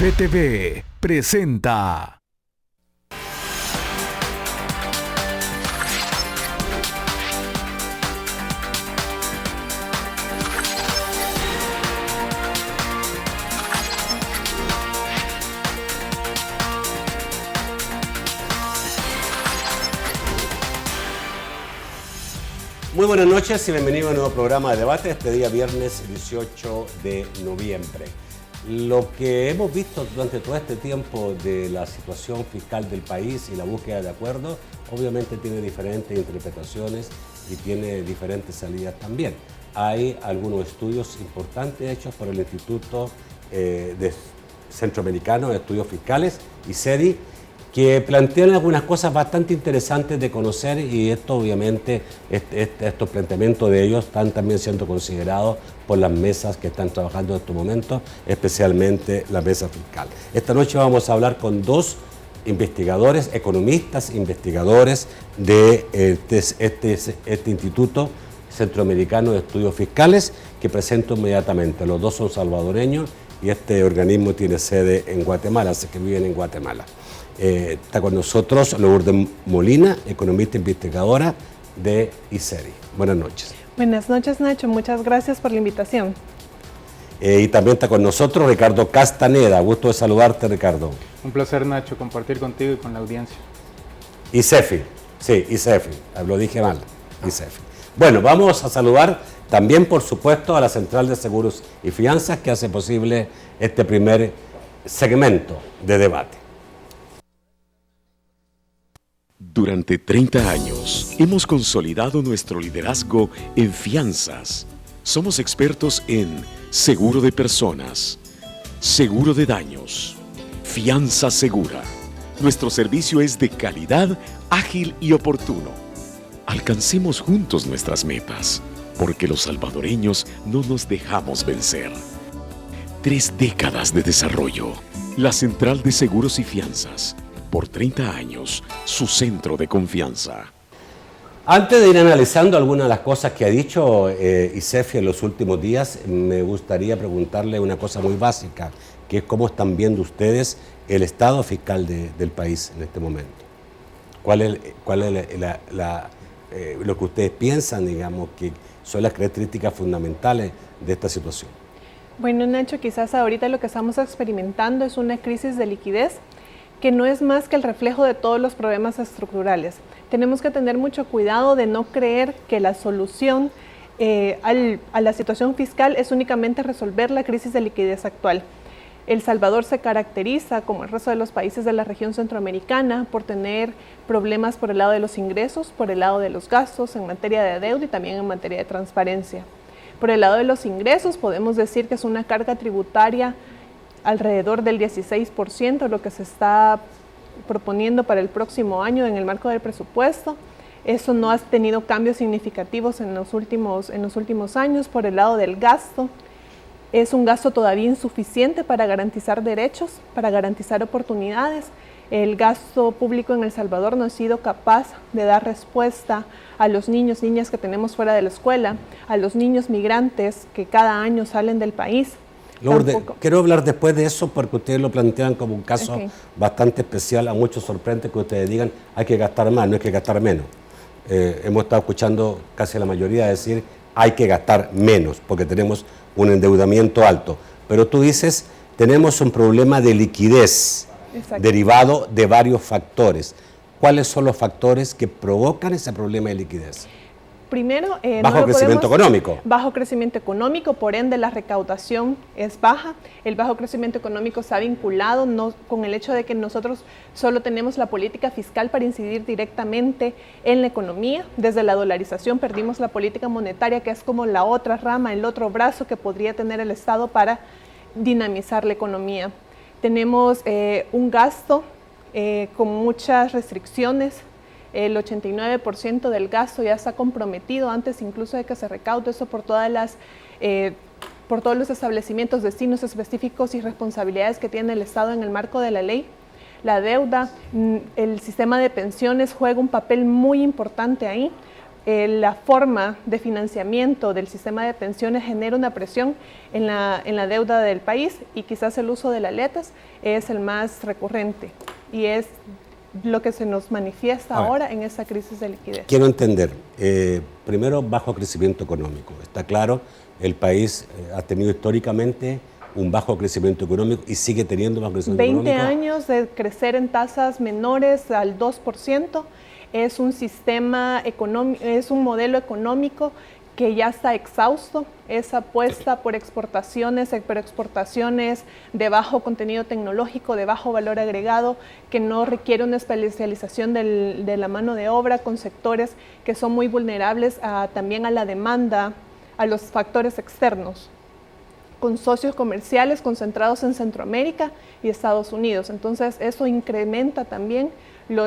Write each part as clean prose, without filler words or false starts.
VTV presenta. Muy buenas noches y bienvenido a un nuevo programa de debate este día viernes 18 de noviembre. Lo que hemos visto durante todo este tiempo de la situación fiscal del país y la búsqueda de acuerdos, obviamente tiene diferentes interpretaciones y tiene diferentes salidas también. Hay algunos estudios importantes hechos por el Instituto Centroamericano de Estudios Fiscales, ICEDI, que plantean algunas cosas bastante interesantes de conocer, y esto obviamente, estos planteamientos de ellos están también siendo considerados por las mesas que están trabajando en estos momentos, especialmente la mesa fiscal. Esta noche vamos a hablar con dos investigadores, economistas, investigadores de este Instituto Centroamericano de Estudios Fiscales, que presento inmediatamente. Los dos son salvadoreños y este organismo tiene sede en Guatemala, así que viven en Guatemala. Está con nosotros Lourdes Molina, economista investigadora de ICEDI. Buenas noches. Buenas noches, Nacho. Muchas gracias por la invitación. Y también está con nosotros Ricardo Castaneda. Gusto de saludarte, Ricardo. Un placer, Nacho, compartir contigo y con la audiencia. ICEFI. Sí, ICEFI. Lo dije mal. ICEFI. Bueno, vamos a saludar también, por supuesto, a la Central de Seguros y Fianzas, que hace posible este primer segmento de debate. Durante 30 años hemos consolidado nuestro liderazgo en fianzas. Somos expertos en seguro de personas, seguro de daños, fianza segura. Nuestro servicio es de calidad, ágil y oportuno. Alcancemos juntos nuestras metas, porque los salvadoreños no nos dejamos vencer. 3 décadas de desarrollo. La Central de Seguros y Fianzas. Por 30 años, su centro de confianza. Antes de ir analizando algunas de las cosas que ha dicho ICEFI en los últimos días, me gustaría preguntarle una cosa muy básica, que es cómo están viendo ustedes el estado fiscal del país en este momento. ¿Cuál es lo que ustedes piensan, digamos, que son las características fundamentales de esta situación? Bueno, Nacho, quizás ahorita lo que estamos experimentando es una crisis de liquidez que no es más que el reflejo de todos los problemas estructurales. Tenemos que tener mucho cuidado de no creer que la solución a la situación fiscal es únicamente resolver la crisis de liquidez actual. El Salvador se caracteriza, como el resto de los países de la región centroamericana, por tener problemas por el lado de los ingresos, por el lado de los gastos, en materia de deuda y también en materia de transparencia. Por el lado de los ingresos, podemos decir que es una carga tributaria alrededor del 16%, lo que se está proponiendo para el próximo año en el marco del presupuesto. Eso no ha tenido cambios significativos en los últimos años. Por el lado del gasto, es un gasto todavía insuficiente para garantizar derechos, para garantizar oportunidades. El gasto público en El Salvador no ha sido capaz de dar respuesta a los niños, niñas que tenemos fuera de la escuela, a los niños migrantes que cada año salen del país. Lourdes, quiero hablar después de eso porque ustedes lo plantean como un caso bastante especial. A muchos sorprende que ustedes digan hay que gastar más, no hay que gastar menos. Hemos estado escuchando casi la mayoría decir hay que gastar menos porque tenemos un endeudamiento alto. Pero tú dices tenemos un problema de liquidez derivado de varios factores. ¿Cuáles son los factores que provocan ese problema de liquidez? Primero, bajo crecimiento económico. Bajo crecimiento económico, por ende la recaudación es baja. El bajo crecimiento económico se ha vinculado con el hecho de que nosotros solo tenemos la política fiscal para incidir directamente en la economía. Desde la dolarización perdimos la política monetaria, que es como la otra rama, el otro brazo que podría tener el Estado para dinamizar la economía. Tenemos un gasto con muchas restricciones. El 89% del gasto ya está comprometido antes incluso de que se recaude, eso por todos los establecimientos, destinos específicos y responsabilidades que tiene el Estado en el marco de la ley. La deuda, el sistema de pensiones juega un papel muy importante ahí, la forma de financiamiento del sistema de pensiones genera una presión en la deuda del país, y quizás el uso de la LETES es el más recurrente y es lo que se nos manifiesta ahora en esa crisis de liquidez. Quiero entender, primero, bajo crecimiento económico. Está claro, el país ha tenido históricamente un bajo crecimiento económico y sigue teniendo bajo crecimiento 20 económico. años de crecer en tasas menores al 2%, es un sistema económico, es un modelo económico que ya está exhausto, es apuesta por exportaciones de bajo contenido tecnológico, de bajo valor agregado, que no requiere una especialización de la mano de obra, con sectores que son muy vulnerables también a la demanda, a los factores externos, con socios comerciales concentrados en Centroamérica y Estados Unidos. Entonces eso incrementa también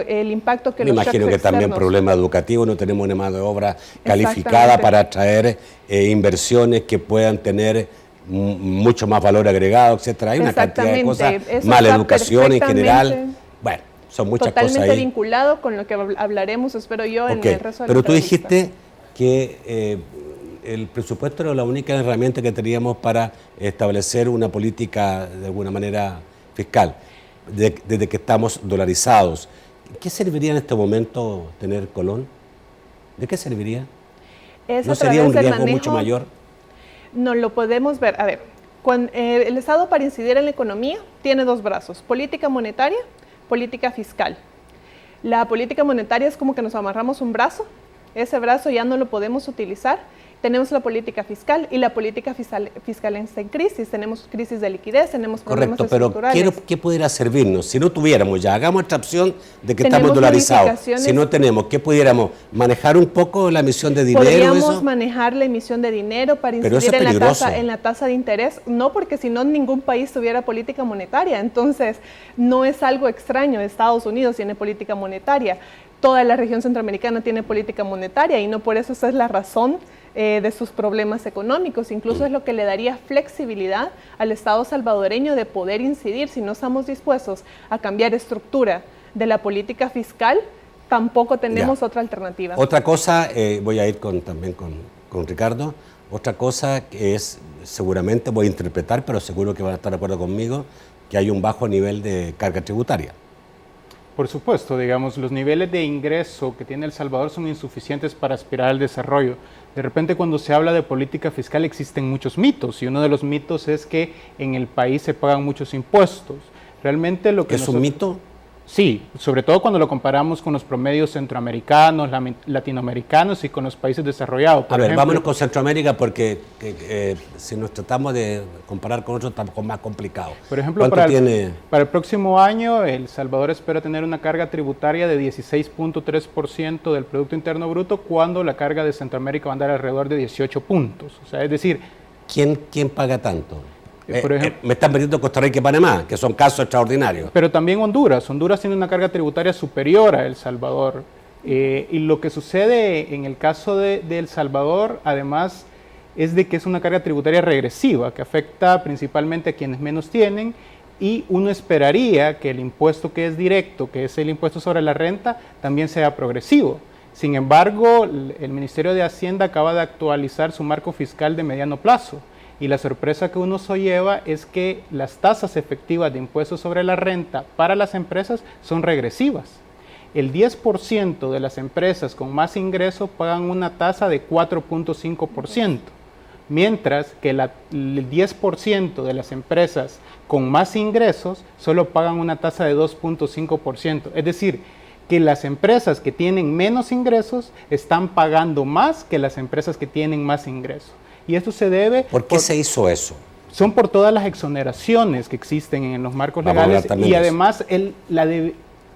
el impacto que Me los imagino que shocks también externos. problema educativo, no tenemos una mano de obra calificada para atraer inversiones que puedan tener mucho más valor agregado, etcétera. Hay una cantidad de cosas, Eso mala está educación en general. perfectamente Bueno, son muchas cosas totalmente ahí. vinculado con lo que hablaremos, espero yo, en el resto de la Pero tú entrevista. dijiste que el presupuesto era la única herramienta que teníamos para establecer una política de alguna manera fiscal, desde que estamos dolarizados. ¿Qué serviría en este momento tener Colón? ¿De qué serviría? Es ¿No a sería un través del riesgo mucho manejo- mayor? No lo podemos ver. A ver, el Estado, para incidir en la economía, tiene dos brazos: política monetaria, política fiscal. La política monetaria es como que nos amarramos un brazo, ese brazo ya no lo podemos utilizar. Tenemos la política fiscal, y la política fiscal está en crisis. Tenemos crisis de liquidez, tenemos problemas Correcto, pero estructurales. ¿qué pudiera servirnos? Si no tuviéramos, ya hagamos esta opción de que Tenemos estamos dolarizados. modificaciones. Si no tenemos, ¿qué pudiéramos? ¿Manejar un poco la emisión de dinero? Podríamos Eso? manejar la emisión de dinero para Pero eso incidir es peligroso. en la tasa de interés. No, porque si no, ningún país tuviera política monetaria. Entonces, no es algo extraño. Estados Unidos tiene política monetaria. Toda la región centroamericana tiene política monetaria, y no por eso esa es la razón de sus problemas económicos. Incluso es lo que le daría flexibilidad al Estado salvadoreño de poder incidir. Si no estamos dispuestos a cambiar estructura de la política fiscal, tampoco tenemos otra alternativa. Otra cosa, voy a ir también con Ricardo, otra cosa que es, seguramente voy a interpretar, pero seguro que van a estar de acuerdo conmigo, que hay un bajo nivel de carga tributaria. Por supuesto, digamos, los niveles de ingreso que tiene El Salvador son insuficientes para aspirar al desarrollo. De repente, cuando se habla de política fiscal, existen muchos mitos, y uno de los mitos es que en el país se pagan muchos impuestos. Realmente lo que ¿Es un mito? Sí, sobre todo cuando lo comparamos con los promedios centroamericanos, latinoamericanos y con los países desarrollados. A ver, vámonos con Centroamérica, porque si nos tratamos de comparar con otros, está más complicado. Por ejemplo, para el próximo año, El Salvador espera tener una carga tributaria de 16.3% del Producto Interno Bruto, cuando la carga de Centroamérica va a andar alrededor de 18 puntos. O sea, es decir... ¿Quién paga tanto? Por ejemplo, me están metiendo Costa Rica y Panamá, que son casos extraordinarios. Pero también Honduras. Honduras tiene una carga tributaria superior a El Salvador. Y lo que sucede en el caso de El Salvador, además, es de que es una carga tributaria regresiva, que afecta principalmente a quienes menos tienen, y uno esperaría que el impuesto que es directo, que es el impuesto sobre la renta, también sea progresivo. Sin embargo, el Ministerio de Hacienda acaba de actualizar su marco fiscal de mediano plazo, y la sorpresa que uno se lleva es que las tasas efectivas de impuestos sobre la renta para las empresas son regresivas. El 10% de las empresas con más ingresos pagan una tasa de 4.5%, mientras que el 10% de las empresas con más ingresos solo pagan una tasa de 2.5%. Es decir, que las empresas que tienen menos ingresos están pagando más que las empresas que tienen más ingresos. Y esto se debe... ¿Por qué se hizo eso? Son por todas las exoneraciones que existen en los marcos legales, y además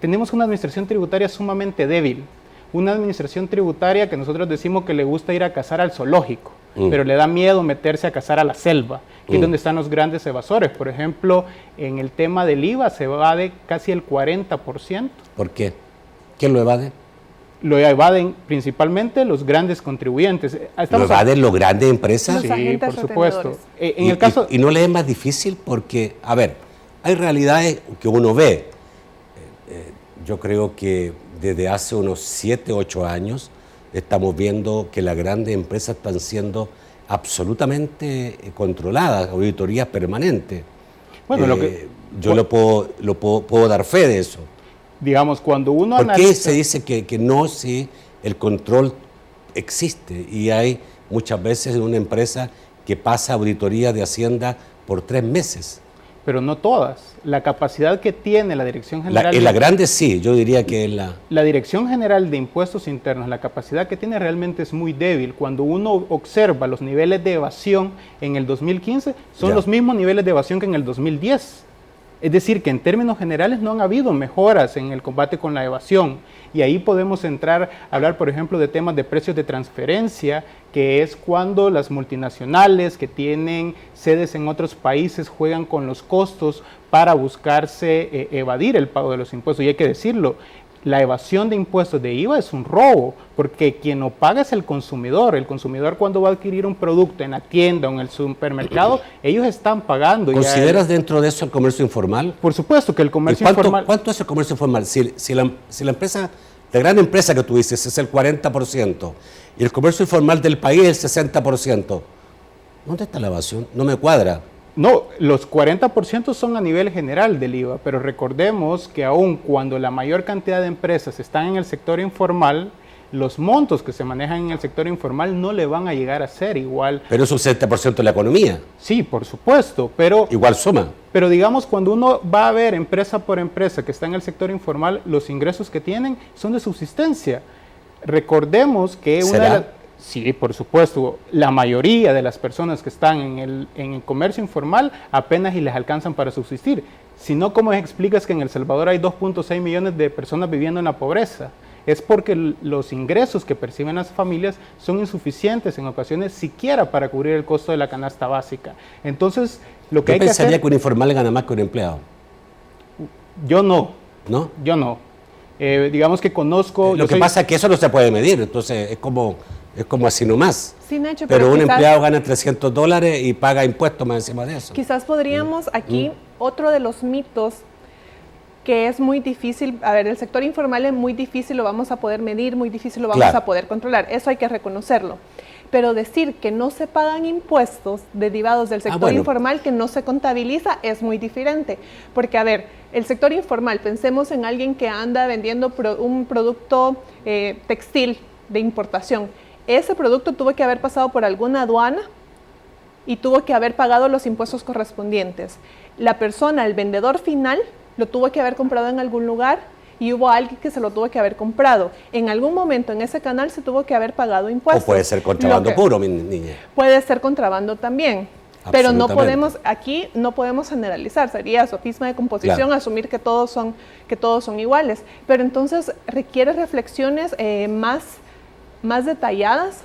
tenemos una administración tributaria sumamente débil. Una administración tributaria que nosotros decimos que le gusta ir a cazar al zoológico, pero le da miedo meterse a cazar a la selva, que es donde están los grandes evasores. Por ejemplo, en el tema del IVA se evade casi el 40%. ¿Por qué? ¿Quién lo evade? Lo evaden principalmente los grandes contribuyentes. ¿Lo evaden las grandes empresas? Sí, por supuesto. ¿Y no le es más difícil? Porque, a ver, hay realidades que uno ve. Yo creo que desde hace unos 7, 8 años estamos viendo que las grandes empresas están siendo absolutamente controladas, auditorías permanentes. Bueno, yo puedo dar fe de eso. Digamos, cuando uno ¿Por qué analiza... se dice que no si el control existe? Y hay muchas veces en una empresa que pasa auditoría de Hacienda por 3 meses. Pero no todas. La capacidad que tiene la Dirección General... En la grande sí, yo diría que en la... La Dirección General de Impuestos Internos, la capacidad que tiene realmente es muy débil. Cuando uno observa los niveles de evasión en el 2015, son los mismos niveles de evasión que en el 2010. Es decir, que en términos generales no han habido mejoras en el combate con la evasión. Y ahí podemos entrar a hablar, por ejemplo, de temas de precios de transferencia, que es cuando las multinacionales que tienen sedes en otros países juegan con los costos para buscarse evadir el pago de los impuestos. Y hay que decirlo, la evasión de impuestos de IVA es un robo, porque quien lo paga es el consumidor. El consumidor, cuando va a adquirir un producto en la tienda o en el supermercado, ellos están pagando. ¿Consideras dentro de eso el comercio informal? Por supuesto que el comercio informal... ¿Cuánto es el comercio informal? Si la empresa, la gran empresa que tú dices es el 40% y el comercio informal del país es el 60%, ¿dónde está la evasión? No me cuadra. No, los 40% son a nivel general del IVA, pero recordemos que aun cuando la mayor cantidad de empresas están en el sector informal, los montos que se manejan en el sector informal no le van a llegar a ser igual. Pero es un 70% de la economía. Sí, por supuesto, pero... Igual suma. Pero digamos, cuando uno va a ver empresa por empresa que está en el sector informal, los ingresos que tienen son de subsistencia. Recordemos que Sí, por supuesto. La mayoría de las personas que están en el comercio informal apenas y les alcanzan para subsistir. Si no, ¿cómo explicas que en El Salvador hay 2.6 millones de personas viviendo en la pobreza? Es porque los ingresos que perciben las familias son insuficientes en ocasiones siquiera para cubrir el costo de la canasta básica. Entonces, lo que hay que hacer... Yo pensaría que un informal gana más que un empleado. Yo no. ¿No? Yo no. Digamos que conozco... Lo que pasa es que eso no se puede medir, entonces es como así nomás. Sí, Nacho, pero un quizás, empleado gana $300 y paga impuestos más encima de eso. Quizás podríamos aquí, otro de los mitos que es muy difícil, a ver, el sector informal es muy difícil, lo vamos a poder medir, muy difícil lo vamos a poder controlar, eso hay que reconocerlo. Pero decir que no se pagan impuestos derivados del sector informal, que no se contabiliza, es muy diferente. Porque, a ver, el sector informal, pensemos en alguien que anda vendiendo un producto textil de importación. Ese producto tuvo que haber pasado por alguna aduana y tuvo que haber pagado los impuestos correspondientes. La persona, el vendedor final, lo tuvo que haber comprado en algún lugar y hubo alguien que se lo tuvo que haber comprado. En algún momento en ese canal se tuvo que haber pagado impuestos. O puede ser contrabando puro, mi niña. Puede ser contrabando también. Pero no podemos, aquí no podemos generalizar, sería sofisma de composición, asumir que todos son iguales. Pero entonces requiere reflexiones más detalladas,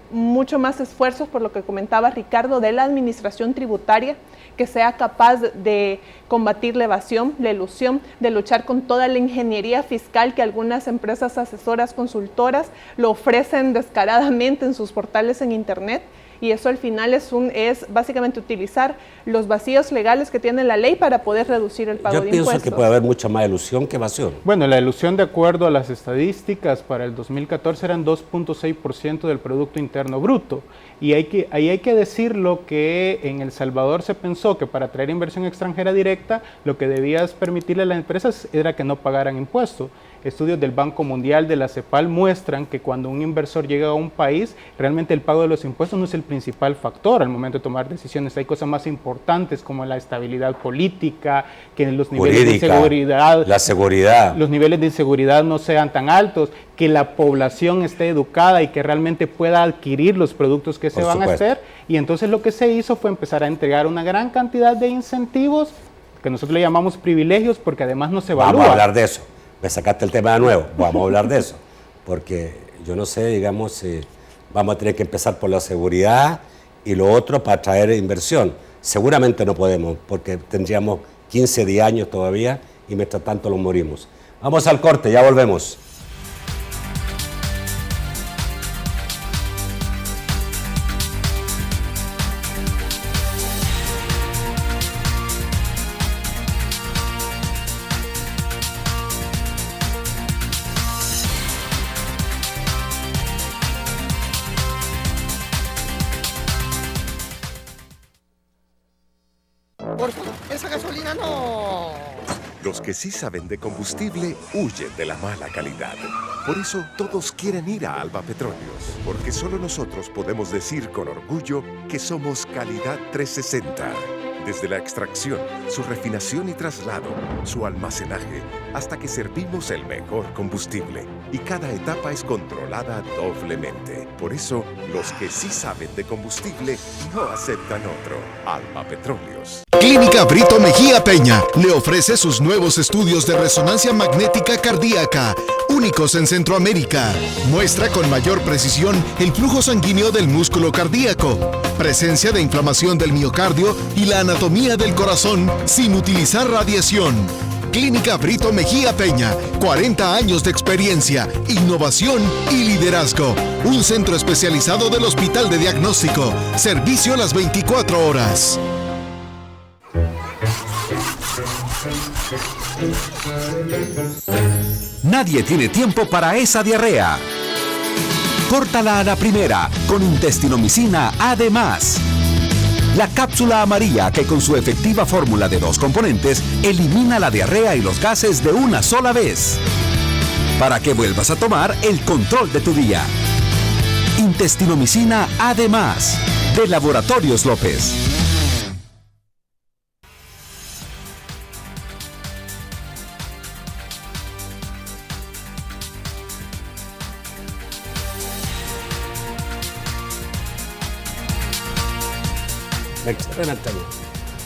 mucho más esfuerzos, por lo que comentaba Ricardo, de la administración tributaria, que sea capaz de combatir la evasión, la elusión, de luchar con toda la ingeniería fiscal que algunas empresas asesoras, consultoras, lo ofrecen descaradamente en sus portales en internet. Y eso al final es básicamente utilizar los vacíos legales que tiene la ley para poder reducir el pago de impuestos. Yo pienso que puede haber mucha más elusión que evasión. Bueno, la elusión, de acuerdo a las estadísticas para el 2014, eran 2.6% del Producto Interno Bruto. Y ahí hay que decirlo que en El Salvador se pensó que para atraer inversión extranjera directa, lo que debías permitirle a las empresas era que no pagaran impuestos. Estudios del Banco Mundial, de la CEPAL, muestran que cuando un inversor llega a un país, realmente el pago de los impuestos no es el principal factor al momento de tomar decisiones. Hay cosas más importantes como la estabilidad política, que los niveles de inseguridad, la seguridad, los niveles de inseguridad no sean tan altos, que la población esté educada y que realmente pueda adquirir los productos que se van a hacer. Y entonces lo que se hizo fue empezar a entregar una gran cantidad de incentivos, que nosotros le llamamos privilegios, porque además no se evalúa. Vamos a hablar de eso. Me sacaste el tema de nuevo, vamos a hablar de eso, porque yo no sé, digamos, vamos a tener que empezar por la seguridad y lo otro para atraer inversión. Seguramente no podemos, porque tendríamos 15, 10 años todavía y mientras tanto los morimos. Vamos al corte, ya volvemos. Por favor, esa gasolina no. Los que sí saben de combustible huyen de la mala calidad. Por eso todos quieren ir a Alba Petróleos, porque solo nosotros podemos decir con orgullo que somos calidad 360. Desde la extracción, su refinación y traslado, su almacenaje, hasta que servimos el mejor combustible. Y cada etapa es controlada doblemente. Por eso, los que sí saben de combustible no aceptan otro. Alba Petróleos. Clínica Brito Mejía Peña le ofrece sus nuevos estudios de resonancia magnética cardíaca, únicos en Centroamérica. Muestra con mayor precisión el flujo sanguíneo del músculo cardíaco, presencia de inflamación del miocardio y la anatomía del corazón sin utilizar radiación. Clínica Brito Mejía Peña, 40 años de experiencia, innovación y liderazgo. Un centro especializado del Hospital de Diagnóstico. Servicio las 24 horas. Nadie tiene tiempo para esa diarrea. Córtala a la primera con Intestinomicina Además. La cápsula amarilla que con su efectiva fórmula de 2 componentes elimina la diarrea y los gases de una sola vez. Para que vuelvas a tomar el control de tu día. Intestinomicina Además, de Laboratorios López.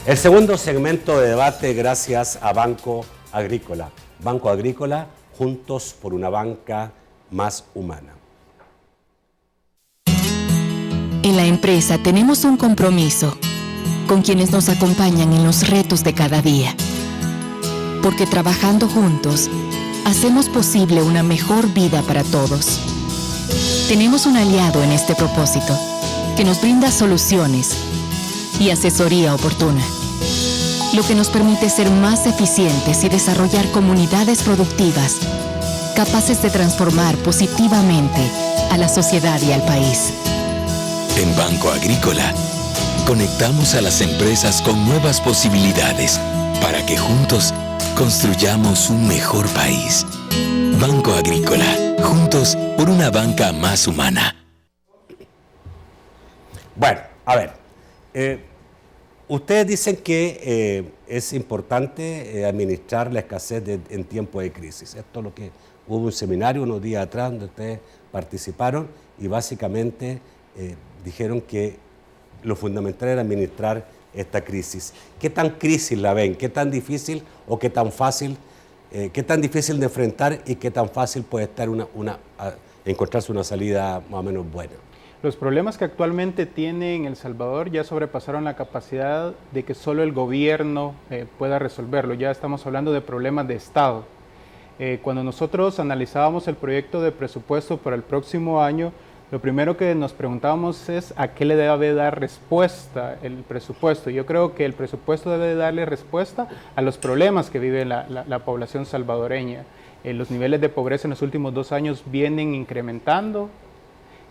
El segundo segmento de debate, gracias a Banco Agrícola. Banco Agrícola, juntos por una banca más humana. En la empresa tenemos un compromiso con quienes nos acompañan en los retos de cada día. Porque trabajando juntos, hacemos posible una mejor vida para todos. Tenemos un aliado en este propósito, que nos brinda soluciones y asesoría oportuna, lo que nos permite ser más eficientes y desarrollar comunidades productivas, capaces de transformar positivamente a la sociedad y al país. En Banco Agrícola, conectamos a las empresas con nuevas posibilidades para que juntos construyamos un mejor país. Banco Agrícola, juntos por una banca más humana. Bueno, a ver. Ustedes dicen que es importante administrar la escasez en tiempo de crisis. Esto es lo que hubo un seminario unos días atrás donde ustedes participaron y básicamente dijeron que lo fundamental era administrar esta crisis. ¿Qué tan crisis la ven? ¿Qué tan difícil o qué tan fácil? ¿Qué tan difícil de enfrentar y qué tan fácil puede estar encontrarse una salida más o menos buena? Los problemas que actualmente tiene en El Salvador ya sobrepasaron la capacidad de que solo el gobierno pueda resolverlo. Ya estamos hablando de problemas de Estado. Cuando nosotros analizábamos el proyecto de presupuesto para el próximo año, lo primero que nos preguntábamos es a qué le debe dar respuesta el presupuesto. Yo creo que el presupuesto debe darle respuesta a los problemas que vive la población salvadoreña. Los niveles de pobreza en los últimos 2 años vienen incrementando.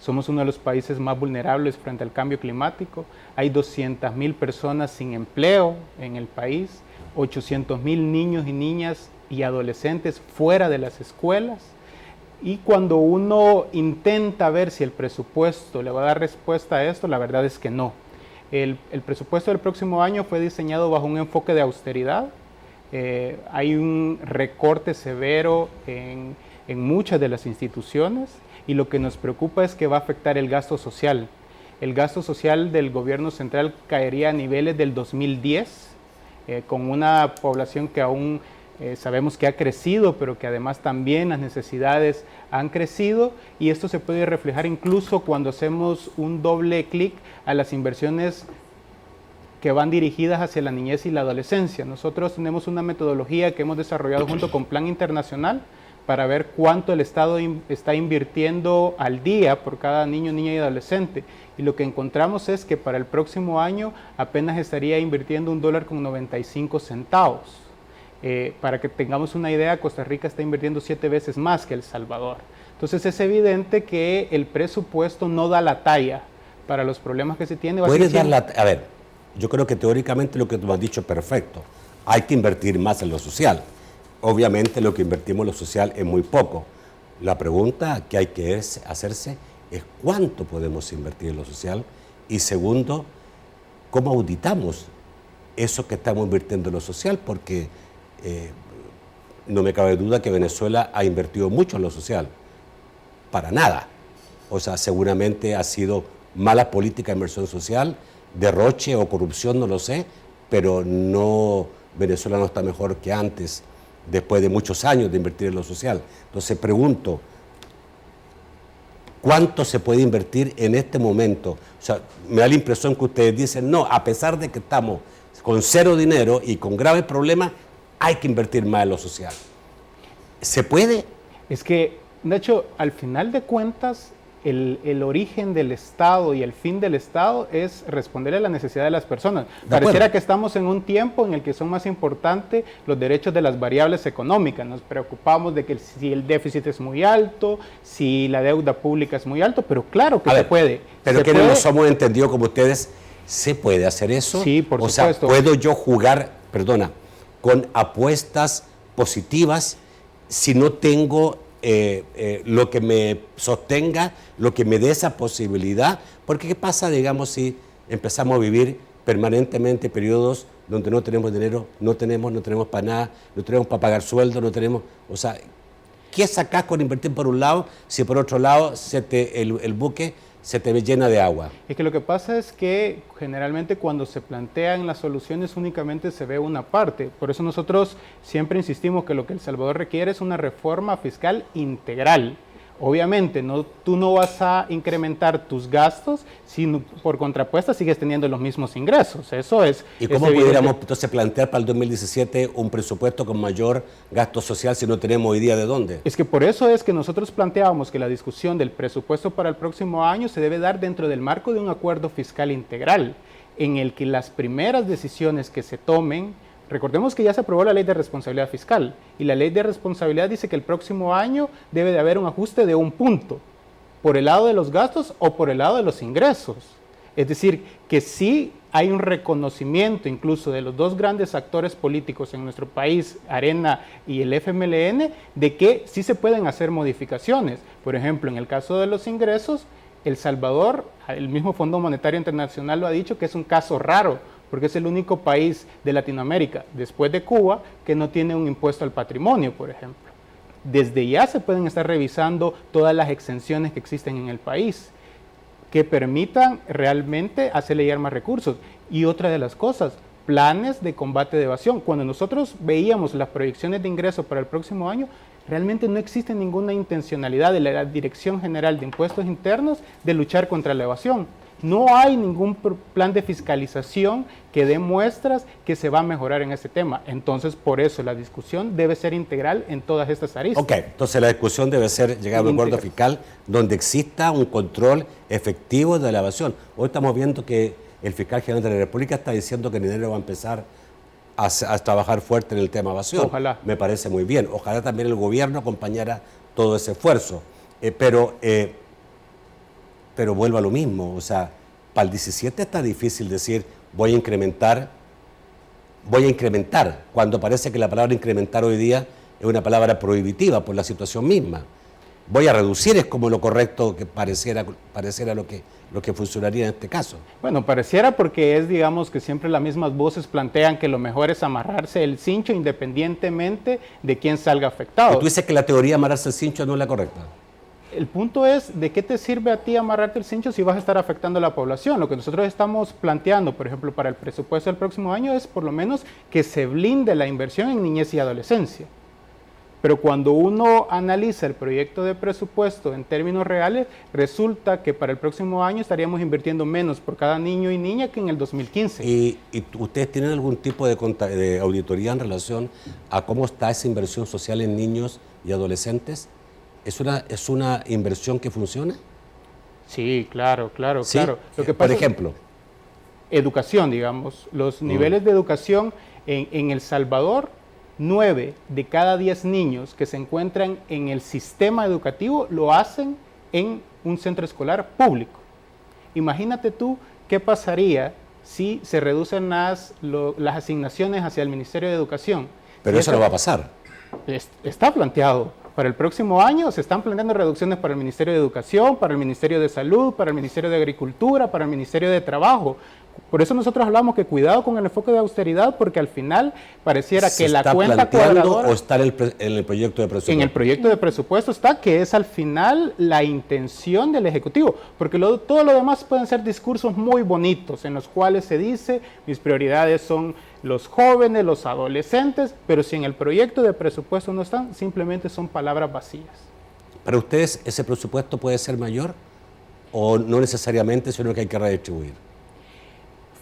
Somos uno de los países más vulnerables frente al cambio climático. Hay 200.000 personas sin empleo en el país, 800.000 niños y niñas y adolescentes fuera de las escuelas. Y cuando uno intenta ver si el presupuesto le va a dar respuesta a esto, la verdad es que no. El presupuesto del próximo año fue diseñado bajo un enfoque de austeridad. Hay un recorte severo en muchas de las instituciones. Y lo que nos preocupa es que va a afectar el gasto social. El gasto social del gobierno central caería a niveles del 2010, con una población que aún sabemos que ha crecido, pero que además también las necesidades han crecido, y esto se puede reflejar incluso cuando hacemos un doble clic a las inversiones que van dirigidas hacia la niñez y la adolescencia. Nosotros tenemos una metodología que hemos desarrollado junto con Plan Internacional, para ver cuánto el Estado está invirtiendo al día por cada niño, niña y adolescente. Y lo que encontramos es que para el próximo año apenas estaría invirtiendo $1.95. Para que tengamos una idea, Costa Rica está invirtiendo 7 veces más que El Salvador. Entonces es evidente que el presupuesto no da la talla para los problemas que se tienen. A ver, Yo creo que teóricamente lo que tú has dicho es perfecto. Hay que invertir más en lo social. Obviamente lo que invertimos en lo social es muy poco. La pregunta que hay que hacerse es cuánto podemos invertir en lo social y segundo, cómo auditamos eso que estamos invirtiendo en lo social, porque no me cabe duda que Venezuela ha invertido mucho en lo social. Para nada. O sea, seguramente ha sido mala política de inversión social, derroche o corrupción, no lo sé, pero no, Venezuela no está mejor que antes, después de muchos años de invertir en lo social. Entonces pregunto, ¿cuánto se puede invertir en este momento? O sea, me da la impresión que ustedes dicen, no, a pesar de que estamos con cero dinero y con graves problemas, hay que invertir más en lo social. ¿Se puede? Es que, de hecho, al final de cuentas, el origen del Estado y el fin del Estado es responder a la necesidad de las personas. Pareciera que estamos en un tiempo en el que son más importantes los derechos de las variables económicas. Nos preocupamos de que si el déficit es muy alto, si la deuda pública es muy alto, pero claro que se puede. Pero que no nos somos entendidos como ustedes, ¿se puede hacer eso? Sí, por supuesto. O sea, ¿puedo yo jugar, con apuestas positivas si no tengo lo que me sostenga, lo que me dé esa posibilidad? Porque ¿qué pasa, digamos, si empezamos a vivir permanentemente periodos donde no tenemos dinero, no tenemos para nada, no tenemos para pagar sueldo, no tenemos, o sea, ¿qué sacás con invertir por un lado si por otro lado el buque se te llena de agua? Es que lo que pasa es que generalmente cuando se plantean las soluciones únicamente se ve una parte. Por eso nosotros siempre insistimos que lo que El Salvador requiere es una reforma fiscal integral. Obviamente, tú no vas a incrementar tus gastos si por contrapuesta sigues teniendo los mismos ingresos. Eso es. ¿Y cómo pudiéramos entonces plantear para el 2017 un presupuesto con mayor gasto social si no tenemos hoy día de dónde? Es que por eso es que nosotros planteábamos que la discusión del presupuesto para el próximo año se debe dar dentro del marco de un acuerdo fiscal integral, en el que las primeras decisiones que se tomen. Recordemos que ya se aprobó la Ley de Responsabilidad Fiscal y la Ley de Responsabilidad dice que el próximo año debe de haber un ajuste de 1 punto, por el lado de los gastos o por el lado de los ingresos. Es decir, que sí hay un reconocimiento incluso de los dos grandes actores políticos en nuestro país, Arena y el FMLN, de que sí se pueden hacer modificaciones. Por ejemplo, en el caso de los ingresos, El Salvador, el mismo Fondo Monetario Internacional lo ha dicho que es un caso raro, porque es el único país de Latinoamérica, después de Cuba, que no tiene un impuesto al patrimonio, por ejemplo. Desde ya se pueden estar revisando todas las exenciones que existen en el país, que permitan realmente hacerle llegar más recursos. Y otra de las cosas, planes de combate de evasión. Cuando nosotros veíamos las proyecciones de ingresos para el próximo año, realmente no existe ninguna intencionalidad de la Dirección General de Impuestos Internos de luchar contra la evasión. No hay ningún plan de fiscalización que dé muestras que se va a mejorar en este tema. Entonces, por eso la discusión debe ser integral en todas estas aristas. Ok, entonces la discusión debe ser llegar a un acuerdo fiscal donde exista un control efectivo de la evasión. Hoy estamos viendo que el fiscal general de la República está diciendo que en enero va a empezar a trabajar fuerte en el tema evasión. Ojalá. Me parece muy bien. Ojalá también el gobierno acompañara todo ese esfuerzo. Pero vuelvo a lo mismo, o sea, para el 17 está difícil decir voy a incrementar, cuando parece que la palabra incrementar hoy día es una palabra prohibitiva por la situación misma. Voy a reducir es como lo correcto que pareciera lo que funcionaría en este caso. Bueno, pareciera porque es, digamos, que siempre las mismas voces plantean que lo mejor es amarrarse el cincho independientemente de quién salga afectado. ¿Y tú dices que la teoría de amarrarse el cincho no es la correcta? El punto es, ¿de qué te sirve a ti amarrarte el cincho si vas a estar afectando a la población? Lo que nosotros estamos planteando, por ejemplo, para el presupuesto del próximo año es por lo menos que se blinde la inversión en niñez y adolescencia. Pero cuando uno analiza el proyecto de presupuesto en términos reales, resulta que para el próximo año estaríamos invirtiendo menos por cada niño y niña que en el 2015. ¿Y ustedes tienen algún tipo de auditoría en relación a cómo está esa inversión social en niños y adolescentes? ¿Es una inversión que funciona? Sí, claro. ¿Sí? Lo que pasa por ejemplo. Educación, digamos. Los niveles de educación en El Salvador, 9 de cada 10 niños que se encuentran en el sistema educativo lo hacen en un centro escolar público. Imagínate tú qué pasaría si se reducen las asignaciones hacia el Ministerio de Educación. Pero eso no va a pasar. Está planteado. Para el próximo año se están planteando reducciones para el Ministerio de Educación, para el Ministerio de Salud, para el Ministerio de Agricultura, para el Ministerio de Trabajo. Por eso nosotros hablamos que cuidado con el enfoque de austeridad, porque al final pareciera que la cuenta cuadradora... ¿O está en el proyecto de presupuesto? En el proyecto de presupuesto está, que es al final la intención del Ejecutivo, porque todo lo demás pueden ser discursos muy bonitos, en los cuales se dice, mis prioridades son los jóvenes, los adolescentes, pero si en el proyecto de presupuesto no están, simplemente son palabras vacías. ¿Para ustedes ese presupuesto puede ser mayor o no necesariamente, sino que hay que redistribuir?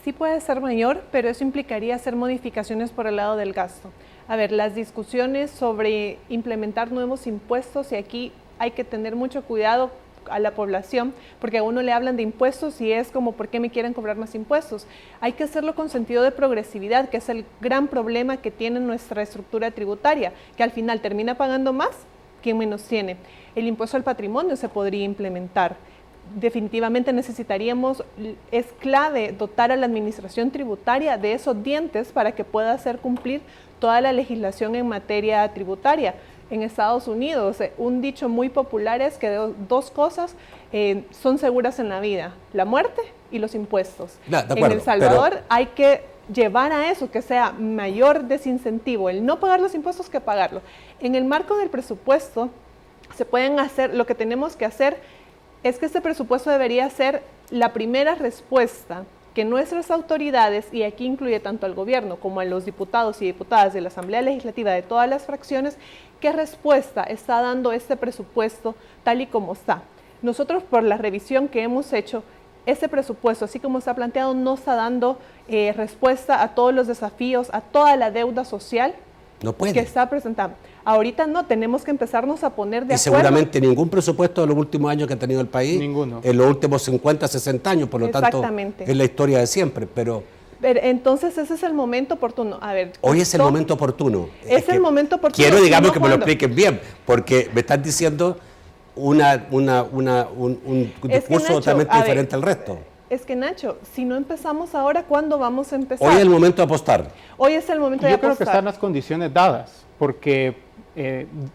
Sí puede ser mayor, pero eso implicaría hacer modificaciones por el lado del gasto. A ver, las discusiones sobre implementar nuevos impuestos, y aquí hay que tener mucho cuidado a la población, porque a uno le hablan de impuestos y es como, ¿por qué me quieren cobrar más impuestos? Hay que hacerlo con sentido de progresividad, que es el gran problema que tiene nuestra estructura tributaria, que al final termina pagando más quien menos tiene. El impuesto al patrimonio se podría implementar. Definitivamente necesitaríamos, es clave dotar a la administración tributaria de esos dientes para que pueda hacer cumplir toda la legislación en materia tributaria. En Estados Unidos, un dicho muy popular es que dos cosas son seguras en la vida: la muerte y los impuestos. En El Salvador hay que llevar a eso, que sea mayor desincentivo el no pagar los impuestos que pagarlo. En el marco del presupuesto se pueden hacer, lo que tenemos que hacer es que este presupuesto debería ser la primera respuesta que nuestras autoridades, y aquí incluye tanto al gobierno como a los diputados y diputadas de la Asamblea Legislativa de todas las fracciones, qué respuesta está dando este presupuesto tal y como está. Nosotros, por la revisión que hemos hecho, este presupuesto, así como está planteado, no está dando respuesta a todos los desafíos, a toda la deuda social que está presentando. Ahorita no, tenemos que empezarnos a poner de acuerdo. Y seguramente ningún presupuesto de los últimos años que ha tenido el país, ninguno, en los últimos 50, 60 años, por lo tanto, es la historia de siempre, pero entonces ese es el momento oportuno. A ver, hoy es el momento oportuno. Es el momento oportuno. Quiero, digamos, que me lo expliquen bien, porque me están diciendo un discurso totalmente diferente al resto. Es que, Nacho, si no empezamos ahora, ¿cuándo vamos a empezar? Hoy es el momento de apostar. Hoy es el momento de apostar. Yo creo que están las condiciones dadas, porque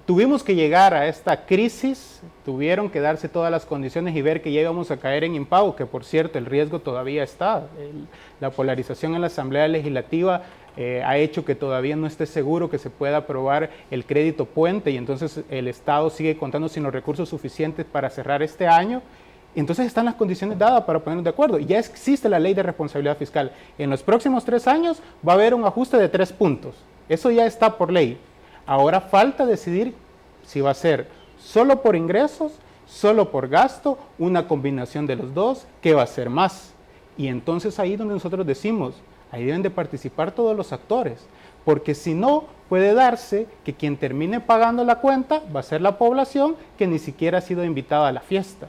tuvimos que llegar a esta crisis, tuvieron que darse todas las condiciones y ver que ya íbamos a caer en impago, que por cierto el riesgo todavía está. La polarización en la Asamblea Legislativa ha hecho que todavía no esté seguro que se pueda aprobar el crédito puente, y entonces el Estado sigue contando sin los recursos suficientes para cerrar este año. Entonces están las condiciones dadas para ponernos de acuerdo. Ya existe la ley de responsabilidad fiscal. En los próximos 3 años va a haber un ajuste de 3 puntos. Eso ya está por ley. Ahora falta decidir si va a ser solo por ingresos, solo por gasto, una combinación de los dos, qué va a ser más. Y entonces ahí donde nosotros decimos, ahí deben de participar todos los actores. Porque si no, puede darse que quien termine pagando la cuenta va a ser la población que ni siquiera ha sido invitada a la fiesta.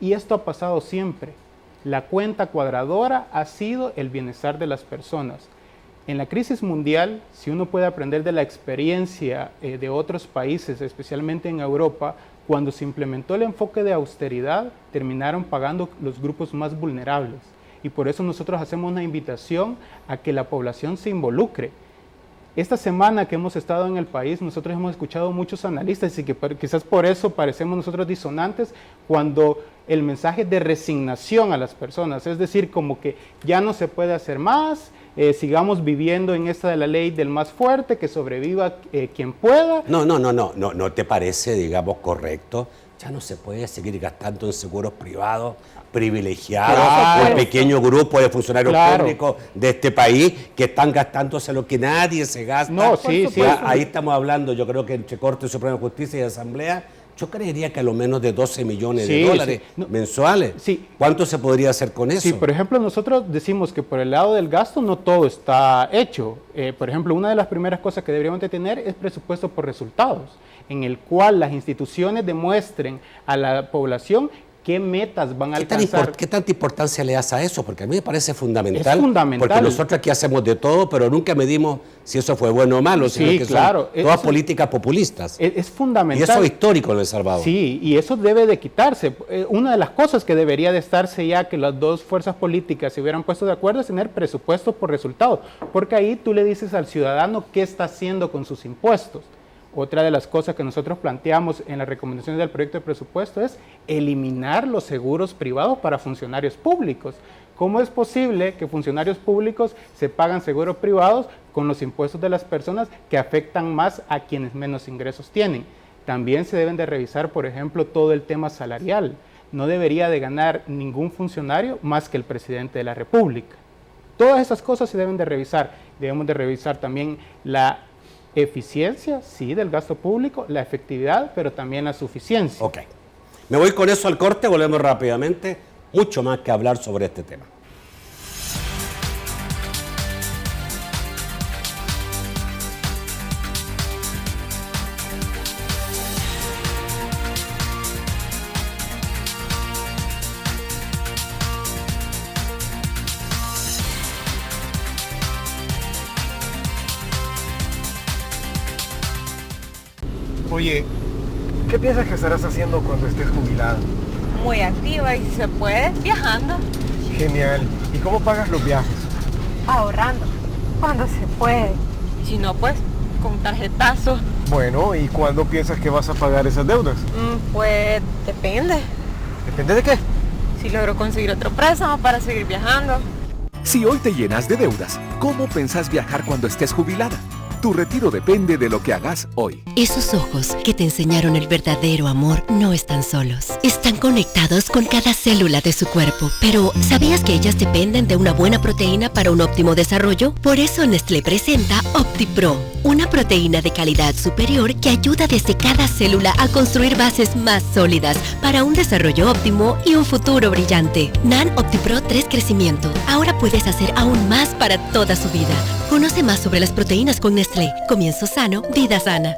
Y esto ha pasado siempre. La cuenta cuadradora ha sido el bienestar de las personas. En la crisis mundial, si uno puede aprender de la experiencia de otros países, especialmente en Europa, cuando se implementó el enfoque de austeridad, terminaron pagando los grupos más vulnerables. Y por eso nosotros hacemos una invitación a que la población se involucre. Esta semana que hemos estado en el país, nosotros hemos escuchado muchos analistas y que quizás por eso parecemos nosotros disonantes cuando el mensaje de resignación a las personas, es decir, como que ya no se puede hacer más, sigamos viviendo en esta de la ley del más fuerte, que sobreviva quien pueda. No te parece, digamos, correcto. Ya no se puede seguir gastando en seguros privados privilegiados, un pequeño grupo de funcionarios públicos de este país que están gastándose lo que nadie se gasta. Ahí estamos hablando, yo creo que entre Corte Suprema de Justicia y Asamblea, yo creería que a lo menos de 12 millones de dólares mensuales. ¿Cuánto se podría hacer con eso? Sí, por ejemplo, nosotros decimos que por el lado del gasto no todo está hecho. Por ejemplo, una de las primeras cosas que deberíamos de tener es presupuesto por resultados, en el cual las instituciones demuestren a la población qué metas van a alcanzar. ¿Qué tanta importancia le das a eso? Porque a mí me parece fundamental. Es fundamental. Porque nosotros aquí hacemos de todo, pero nunca medimos si eso fue bueno o malo, sino que claro, son todas políticas populistas. Es fundamental. Y eso es histórico en El Salvador. Sí, y eso debe de quitarse. Una de las cosas que debería de estarse ya que las dos fuerzas políticas se hubieran puesto de acuerdo es tener presupuesto por resultado, porque ahí tú le dices al ciudadano qué está haciendo con sus impuestos. Otra de las cosas que nosotros planteamos en las recomendaciones del proyecto de presupuesto es eliminar los seguros privados para funcionarios públicos. ¿Cómo es posible que funcionarios públicos se pagan seguros privados con los impuestos de las personas que afectan más a quienes menos ingresos tienen? También se deben de revisar, por ejemplo, todo el tema salarial. No debería de ganar ningún funcionario más que el presidente de la República. Todas esas cosas se deben de revisar. Debemos de revisar también la eficiencia, sí, del gasto público, la efectividad, pero también la suficiencia. Ok. Me voy con eso al corte, volvemos rápidamente. Mucho más que hablar sobre este tema. Oye, ¿qué piensas que estarás haciendo cuando estés jubilada? Muy activa y si se puede, viajando. Genial. ¿Y cómo pagas los viajes? Ahorrando, cuando se puede. Si no, pues, con tarjetazo. Bueno, ¿y cuándo piensas que vas a pagar esas deudas? Pues, depende. ¿Depende de qué? Si logro conseguir otro préstamo para seguir viajando. Si hoy te llenas de deudas, ¿cómo pensás viajar cuando estés jubilada? Tu retiro depende de lo que hagas hoy. Esos ojos que te enseñaron el verdadero amor no están solos. Están conectados con cada célula de su cuerpo. Pero, ¿sabías que ellas dependen de una buena proteína para un óptimo desarrollo? Por eso Nestlé presenta OptiPro, una proteína de calidad superior que ayuda desde cada célula a construir bases más sólidas para un desarrollo óptimo y un futuro brillante. NAN OptiPro 3 Crecimiento. Ahora puedes hacer aún más para toda su vida. Conoce más sobre las proteínas con Nestlé. Comienzo sano, vida sana.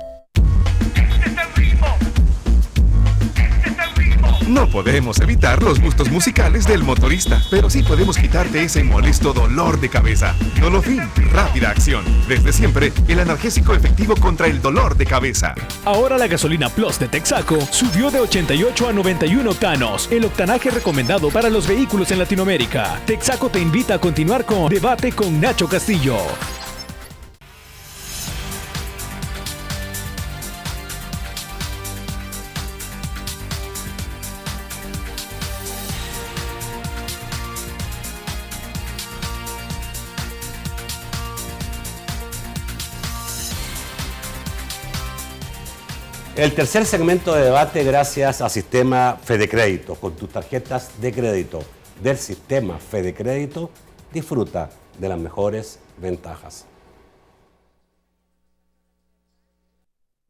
No podemos evitar los gustos musicales del motorista, pero sí podemos quitarte ese molesto dolor de cabeza. Dolofin, rápida acción. Desde siempre, el analgésico efectivo contra el dolor de cabeza. Ahora la gasolina Plus de Texaco subió de 88 a 91 octanos, el octanaje recomendado para los vehículos en Latinoamérica. Texaco te invita a continuar con Debate con Nacho Castillo. El tercer segmento de debate gracias a Sistema Fedecrédito. Con tus tarjetas de crédito del Sistema Fedecrédito, disfruta de las mejores ventajas.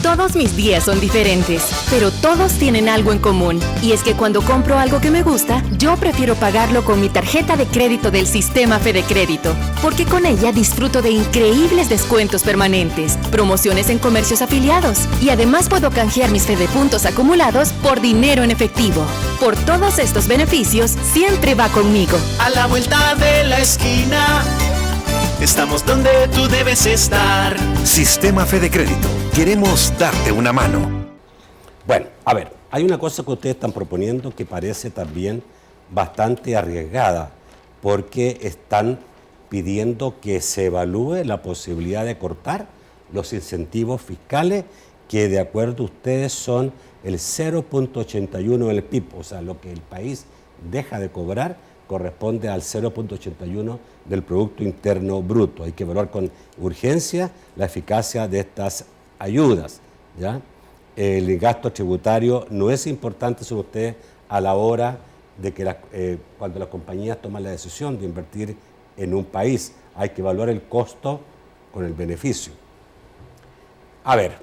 Todos mis días son diferentes, pero todos tienen algo en común. Y es que cuando compro algo que me gusta, yo prefiero pagarlo con mi tarjeta de crédito del Sistema Fedecrédito, porque con ella disfruto de increíbles descuentos permanentes, promociones en comercios afiliados y además puedo canjear mis Fedepuntos acumulados por dinero en efectivo. Por todos estos beneficios, siempre va conmigo. A la vuelta de la esquina, estamos donde tú debes estar. Sistema Fedecrédito. Queremos darte una mano. Bueno, a ver, hay una cosa que ustedes están proponiendo que parece también bastante arriesgada, porque están pidiendo que se evalúe la posibilidad de cortar los incentivos fiscales que de acuerdo a ustedes son el 0.81 del PIB, o sea, lo que el país deja de cobrar corresponde al 0.81 del Producto Interno Bruto. Hay que evaluar con urgencia la eficacia de estas ayudas, ¿ya? El gasto tributario no es importante, son ustedes, a la hora de que cuando las compañías toman la decisión de invertir en un país. Hay que evaluar el costo con el beneficio. A ver,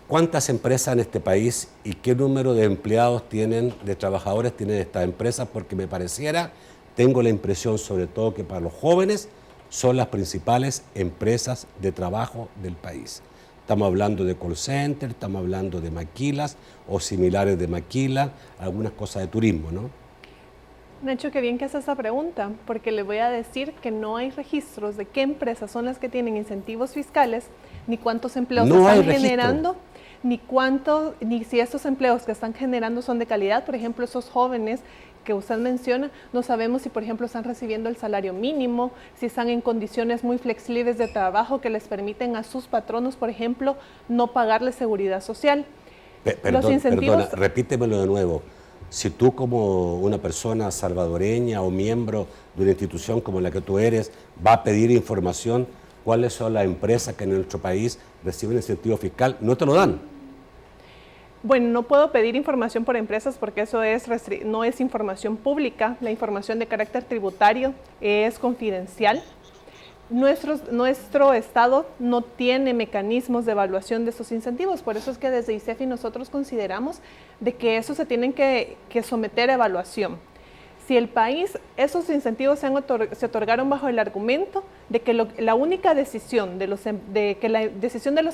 ¿cuántas empresas en este país y qué número de empleados tienen, de trabajadores tienen estas empresas? Porque me pareciera, tengo la impresión sobre todo que para los jóvenes son las principales empresas de trabajo del país. Estamos hablando de call center, estamos hablando de maquilas o similares de maquila, algunas cosas de turismo, ¿no? Nacho, qué bien que hace esa pregunta, porque le voy a decir que no hay registros de qué empresas son las que tienen incentivos fiscales, ni cuántos empleos están generando, ni si estos empleos que están generando son de calidad. Por ejemplo, esos jóvenes que usted menciona, no sabemos si, por ejemplo, están recibiendo el salario mínimo, si están en condiciones muy flexibles de trabajo que les permiten a sus patronos, por ejemplo, no pagarles seguridad social. Perdona, repítemelo de nuevo. Si tú como una persona salvadoreña o miembro de una institución como la que tú eres, va a pedir información, ¿cuáles son las empresas que en nuestro país reciben incentivo fiscal? No te lo dan. Bueno, no puedo pedir información por empresas porque eso no es información pública. La información de carácter tributario es confidencial. Nuestro Estado no tiene mecanismos de evaluación de esos incentivos, por eso es que desde ICEFI nosotros consideramos de que eso se tienen que someter a evaluación. Si el país, esos incentivos se otorgaron bajo el argumento de que la única decisión de los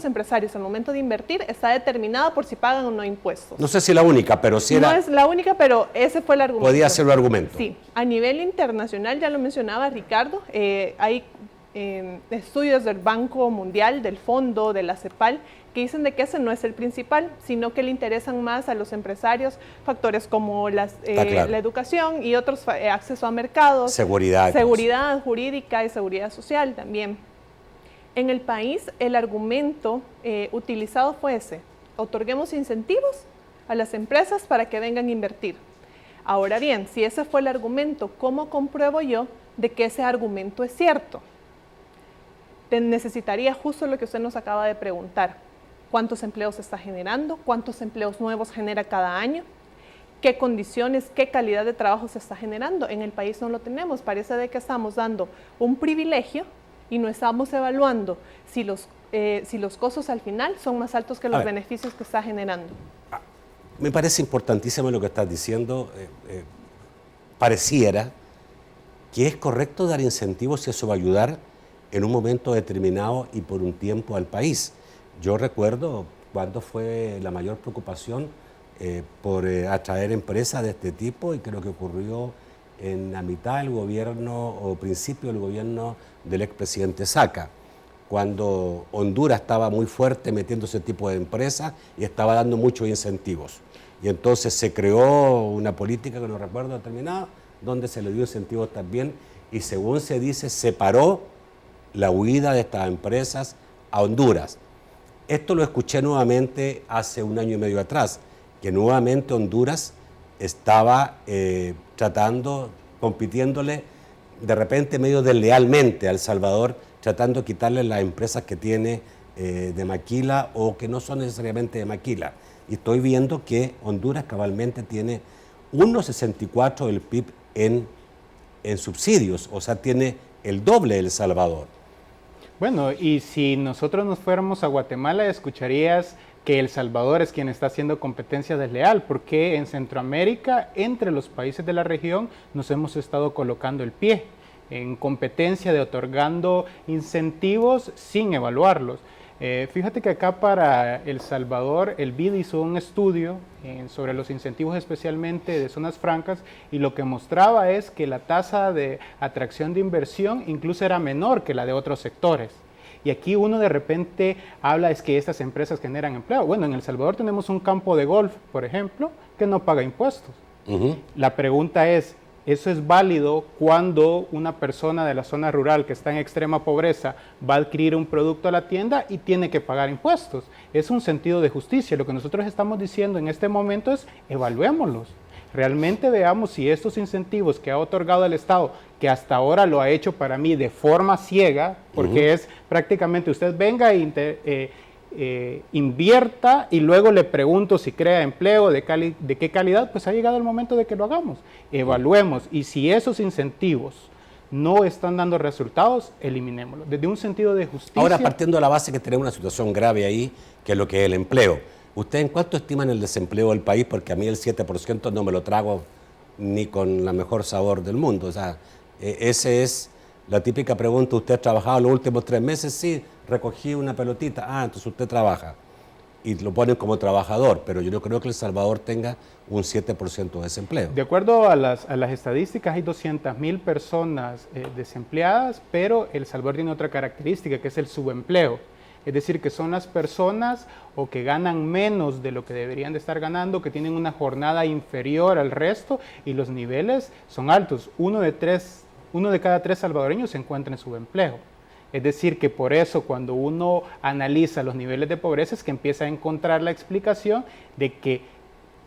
empresarios al momento de invertir está determinada por si pagan o no impuestos. No sé si la única, pero sí era... No es la única, pero ese fue el argumento. Podía ser el argumento. Sí, a nivel internacional, ya lo mencionaba Ricardo, hay estudios del Banco Mundial, del Fondo, de la CEPAL, que dicen de que ese no es el principal, sino que le interesan más a los empresarios factores como la educación y otros, acceso a mercados, seguridad jurídica y seguridad social también. En el país, el argumento utilizado fue ese: otorguemos incentivos a las empresas para que vengan a invertir. Ahora bien, si ese fue el argumento, ¿cómo compruebo yo de que ese argumento es cierto? Necesitaría justo lo que usted nos acaba de preguntar: ¿cuántos empleos se está generando? ¿Cuántos empleos nuevos genera cada año? ¿Qué condiciones, qué calidad de trabajo se está generando? En el país no lo tenemos. Parece de que estamos dando un privilegio y no estamos evaluando si los costos al final son más altos que los beneficios que está generando. Me parece importantísimo lo que estás diciendo. Pareciera que es correcto dar incentivos y eso va a ayudar en un momento determinado y por un tiempo al país. Yo recuerdo cuando fue la mayor preocupación por atraer empresas de este tipo, y creo que ocurrió en la mitad del gobierno o principio del gobierno del expresidente Saca, cuando Honduras estaba muy fuerte metiendo ese tipo de empresas y estaba dando muchos incentivos. Y entonces se creó una política que no recuerdo determinada, donde se le dio incentivos también y, según se dice, separó la huida de estas empresas a Honduras. Esto lo escuché nuevamente hace 1 año y medio atrás, que nuevamente Honduras estaba compitiéndole de repente medio deslealmente a El Salvador, tratando de quitarle las empresas que tiene de maquila o que no son necesariamente de maquila. Y estoy viendo que Honduras cabalmente tiene 1,64 del PIB en subsidios, o sea, tiene el doble de El Salvador. Bueno, y si nosotros nos fuéramos a Guatemala, escucharías que El Salvador es quien está haciendo competencia desleal, porque en Centroamérica, entre los países de la región, nos hemos estado colocando el pie en competencia de otorgando incentivos sin evaluarlos. Fíjate que acá para El Salvador, el BID hizo un estudio sobre los incentivos especialmente de zonas francas, y lo que mostraba es que la tasa de atracción de inversión incluso era menor que la de otros sectores. Y aquí uno de repente habla es que estas empresas generan empleo. Bueno, en El Salvador tenemos un campo de golf, por ejemplo, que no paga impuestos. La pregunta es, ¿eso es válido cuando una persona de la zona rural que está en extrema pobreza va a adquirir un producto a la tienda y tiene que pagar impuestos? Es un sentido de justicia. Lo que nosotros estamos diciendo en este momento es evaluémoslos. Realmente veamos si estos incentivos que ha otorgado el Estado, que hasta ahora lo ha hecho para mí de forma ciega, porque es prácticamente usted venga e invierta y luego le pregunto si crea empleo, de qué calidad, pues ha llegado el momento de que lo hagamos. Evaluemos, y si esos incentivos no están dando resultados, eliminémoslos, desde un sentido de justicia. Ahora, partiendo de la base que tenemos una situación grave ahí, que es lo que es el empleo, ¿usted en cuánto estiman el desempleo del país? Porque a mí el 7% no me lo trago ni con la mejor sabor del mundo. O sea, esa es la típica pregunta. ¿Usted ha trabajado los últimos 3 meses? Sí, recogí una pelotita. Ah, entonces usted trabaja. y lo ponen como trabajador, pero yo no creo que El Salvador tenga un 7% de desempleo. De acuerdo a las estadísticas, hay 200.000 personas desempleadas, pero El Salvador tiene otra característica, que es el subempleo. Es decir, que son las personas o que ganan menos de lo que deberían de estar ganando, que tienen una jornada inferior al resto y los niveles son altos. Uno de cada tres salvadoreños se encuentra en subempleo. Es decir, que por eso cuando uno analiza los niveles de pobreza es que empieza a encontrar la explicación de que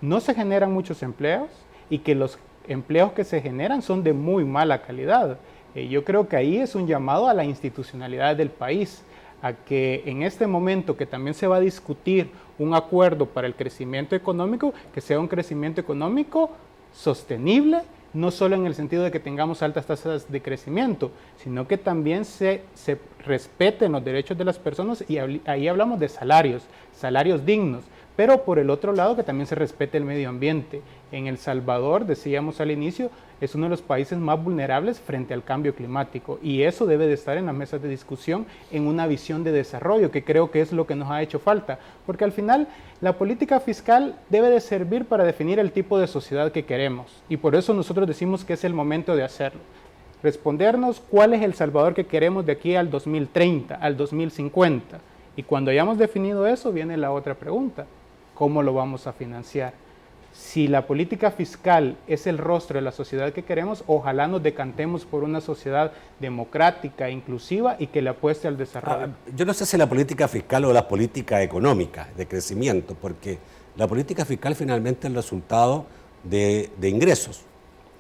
no se generan muchos empleos y que los empleos que se generan son de muy mala calidad. Yo creo que ahí es un llamado a la institucionalidad del país, a que en este momento que también se va a discutir un acuerdo para el crecimiento económico, que sea un crecimiento económico sostenible, no solo en el sentido de que tengamos altas tasas de crecimiento, sino que también se respeten los derechos de las personas, y ahí hablamos de salarios dignos, pero por el otro lado que también se respete el medio ambiente. En El Salvador, decíamos al inicio, es uno de los países más vulnerables frente al cambio climático, y eso debe de estar en las mesas de discusión en una visión de desarrollo, que creo que es lo que nos ha hecho falta, porque al final la política fiscal debe de servir para definir el tipo de sociedad que queremos, y por eso nosotros decimos que es el momento de hacerlo. Respondernos cuál es El Salvador que queremos de aquí al 2030, al 2050, y cuando hayamos definido eso viene la otra pregunta: ¿cómo lo vamos a financiar? Si la política fiscal es el rostro de la sociedad que queremos, ojalá nos decantemos por una sociedad democrática, inclusiva y que le apueste al desarrollo. Yo no sé si la política fiscal o la política económica de crecimiento, porque la política fiscal finalmente es el resultado de ingresos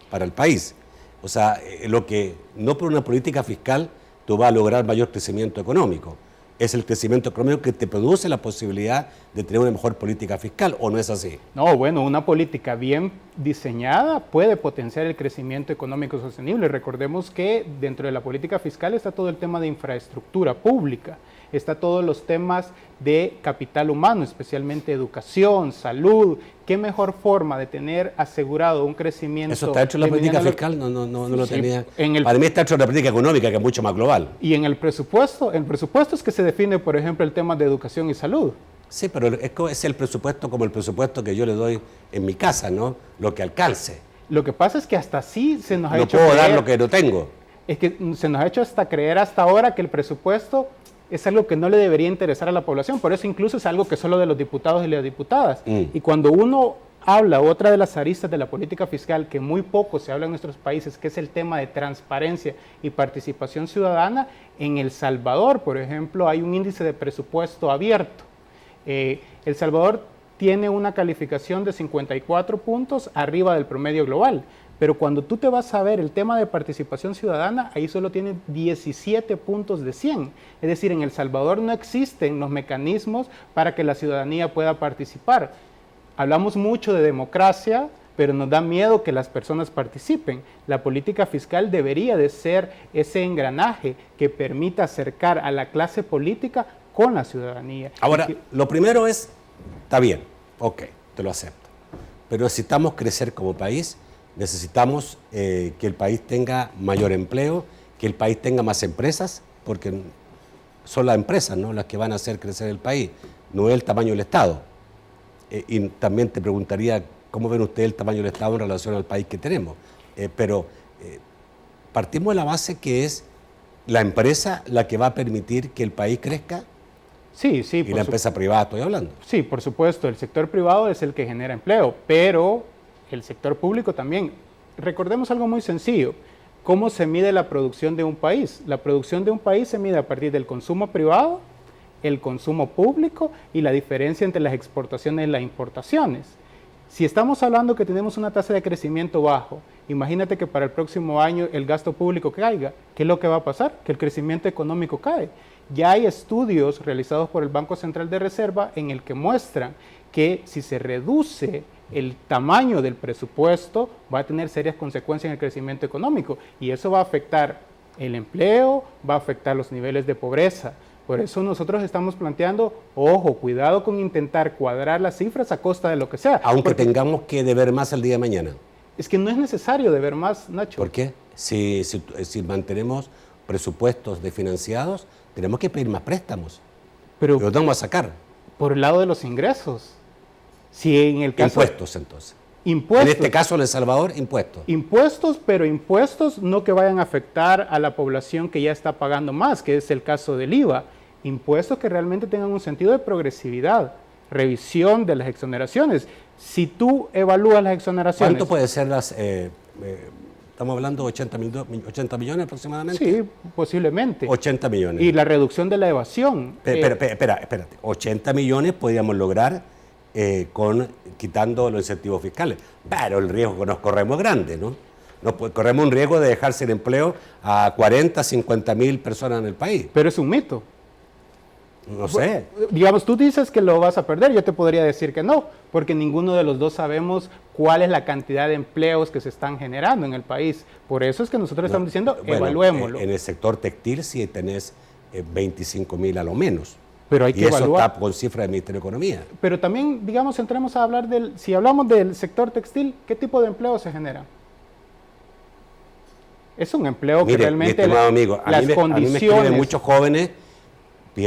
para el país. O sea, lo que no por una política fiscal tú vas a lograr mayor crecimiento económico. Es el crecimiento económico que te produce la posibilidad de tener una mejor política fiscal, ¿o no es así? No, bueno, una política bien diseñada puede potenciar el crecimiento económico sostenible. Recordemos que dentro de la política fiscal está todo el tema de infraestructura pública, está todos los temas de capital humano, especialmente educación, salud. ¿Qué mejor forma de tener asegurado un crecimiento? ¿Eso está hecho en la política fiscal? No lo tenía. Para mí está hecho en la política económica, que es mucho más global. Y en el presupuesto es que se define, por ejemplo, el tema de educación y salud. Sí, pero es el presupuesto como el presupuesto que yo le doy en mi casa, ¿no? Lo que alcance. Lo que pasa es que hasta así se nos ha hecho creer. No puedo dar lo que no tengo. Es que se nos ha hecho hasta creer hasta ahora que el presupuesto es algo que no le debería interesar a la población, por eso incluso es algo que solo de los diputados y las diputadas. Y cuando uno habla, otra de las aristas de la política fiscal que muy poco se habla en nuestros países, que es el tema de transparencia y participación ciudadana, en El Salvador, por ejemplo, hay un índice de presupuesto abierto. El Salvador tiene una calificación de 54 puntos arriba del promedio global, pero cuando tú te vas a ver el tema de participación ciudadana, ahí solo tiene 17 puntos de 100. Es decir, en El Salvador no existen los mecanismos para que la ciudadanía pueda participar. Hablamos mucho de democracia, pero nos da miedo que las personas participen. La política fiscal debería de ser ese engranaje que permita acercar a la clase política con la ciudadanía. Ahora, lo primero es, está bien, ok, te lo acepto, pero necesitamos crecer como país. Necesitamos que el país tenga mayor empleo, que el país tenga más empresas, porque son las empresas, ¿no?, las que van a hacer crecer el país, no es el tamaño del Estado. Y también te preguntaría, ¿cómo ven ustedes el tamaño del Estado en relación al país que tenemos? Pero partimos de la base que es la empresa la que va a permitir que el país crezca. Sí, sí. Y la empresa privada estoy hablando. Sí, por supuesto, el sector privado es el que genera empleo, pero el sector público también. Recordemos algo muy sencillo: ¿cómo se mide la producción de un país? La producción de un país se mide a partir del consumo privado, el consumo público y la diferencia entre las exportaciones y las importaciones. Si estamos hablando que tenemos una tasa de crecimiento bajo, imagínate que para el próximo año el gasto público caiga. ¿Qué es lo que va a pasar? Que el crecimiento económico cae. Ya hay estudios realizados por el Banco Central de Reserva en el que muestran que si se reduce el tamaño del presupuesto, va a tener serias consecuencias en el crecimiento económico, y eso va a afectar el empleo, va a afectar los niveles de pobreza. Por eso nosotros estamos planteando, ojo, cuidado con intentar cuadrar las cifras a costa de lo que sea. Aunque tengamos que deber más el día de mañana. Es que no es necesario deber más, Nacho. ¿Por qué? Si mantenemos presupuestos desfinanciados, tenemos que pedir más préstamos. Pero los vamos a sacar. Por el lado de los ingresos. Si en el caso... Impuestos, entonces. Impuestos. En este caso, en El Salvador, impuestos. Impuestos, pero impuestos no que vayan a afectar a la población que ya está pagando más, que es el caso del IVA. Impuestos que realmente tengan un sentido de progresividad, revisión de las exoneraciones. Si tú evalúas las exoneraciones... ¿Cuánto puede ser las... estamos hablando de 80 millones aproximadamente? Sí, posiblemente. 80 millones. Y la reducción de la evasión. Espérate. 80 millones podríamos lograr quitando los incentivos fiscales. Pero el riesgo que nos corremos es grande, ¿no? Corremos un riesgo de dejar sin empleo a 40, 50 mil personas en el país. Pero es un mito. No sé. Digamos, tú dices que lo vas a perder, yo te podría decir que no, porque ninguno de los dos sabemos cuál es la cantidad de empleos que se están generando en el país. Por eso es que nosotros estamos diciendo, evaluémoslo. En el sector textil sí tenés 25 mil a lo menos. Pero hay que evaluar. Eso está con cifra del Ministerio de Economía. Pero también, digamos, entremos a hablar si hablamos del sector textil, ¿qué tipo de empleo se genera? Es un empleo que realmente... Mi estimado amigo, las a mí me escriben muchos jóvenes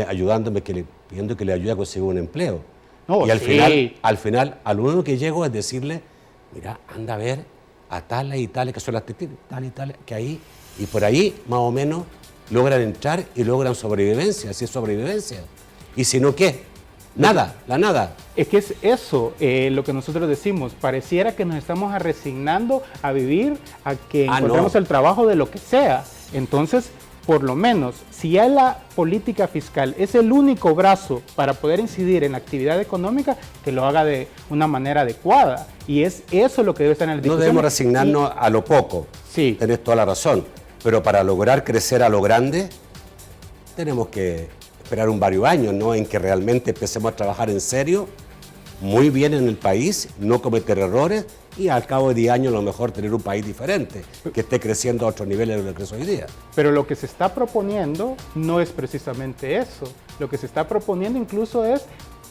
ayudándome, pidiendo que le ayude a conseguir un empleo. No, y al final, al único que llego es decirle, mira, anda a ver a tales y tales, que son las textiles, tales y tales, que ahí, y por ahí, más o menos, logran entrar y logran sobrevivencia, así es sobrevivencia. Y si no, ¿qué? Nada, la nada. Es que es eso lo que nosotros decimos, pareciera que nos estamos resignando a vivir, a que encontremos el trabajo de lo que sea. Entonces, por lo menos, si ya la política fiscal es el único brazo para poder incidir en la actividad económica, que lo haga de una manera adecuada. Y es eso lo que debe estar en el discusión. No debemos resignarnos a lo poco. Sí. Tenés toda la razón. Pero para lograr crecer a lo grande, tenemos que esperar varios años, ¿no? En que realmente empecemos a trabajar en serio, muy bien en el país, no cometer errores y al cabo de 10 años a lo mejor tener un país diferente, que esté creciendo a otros niveles de lo que crece hoy día. Pero lo que se está proponiendo no es precisamente eso. Lo que se está proponiendo incluso es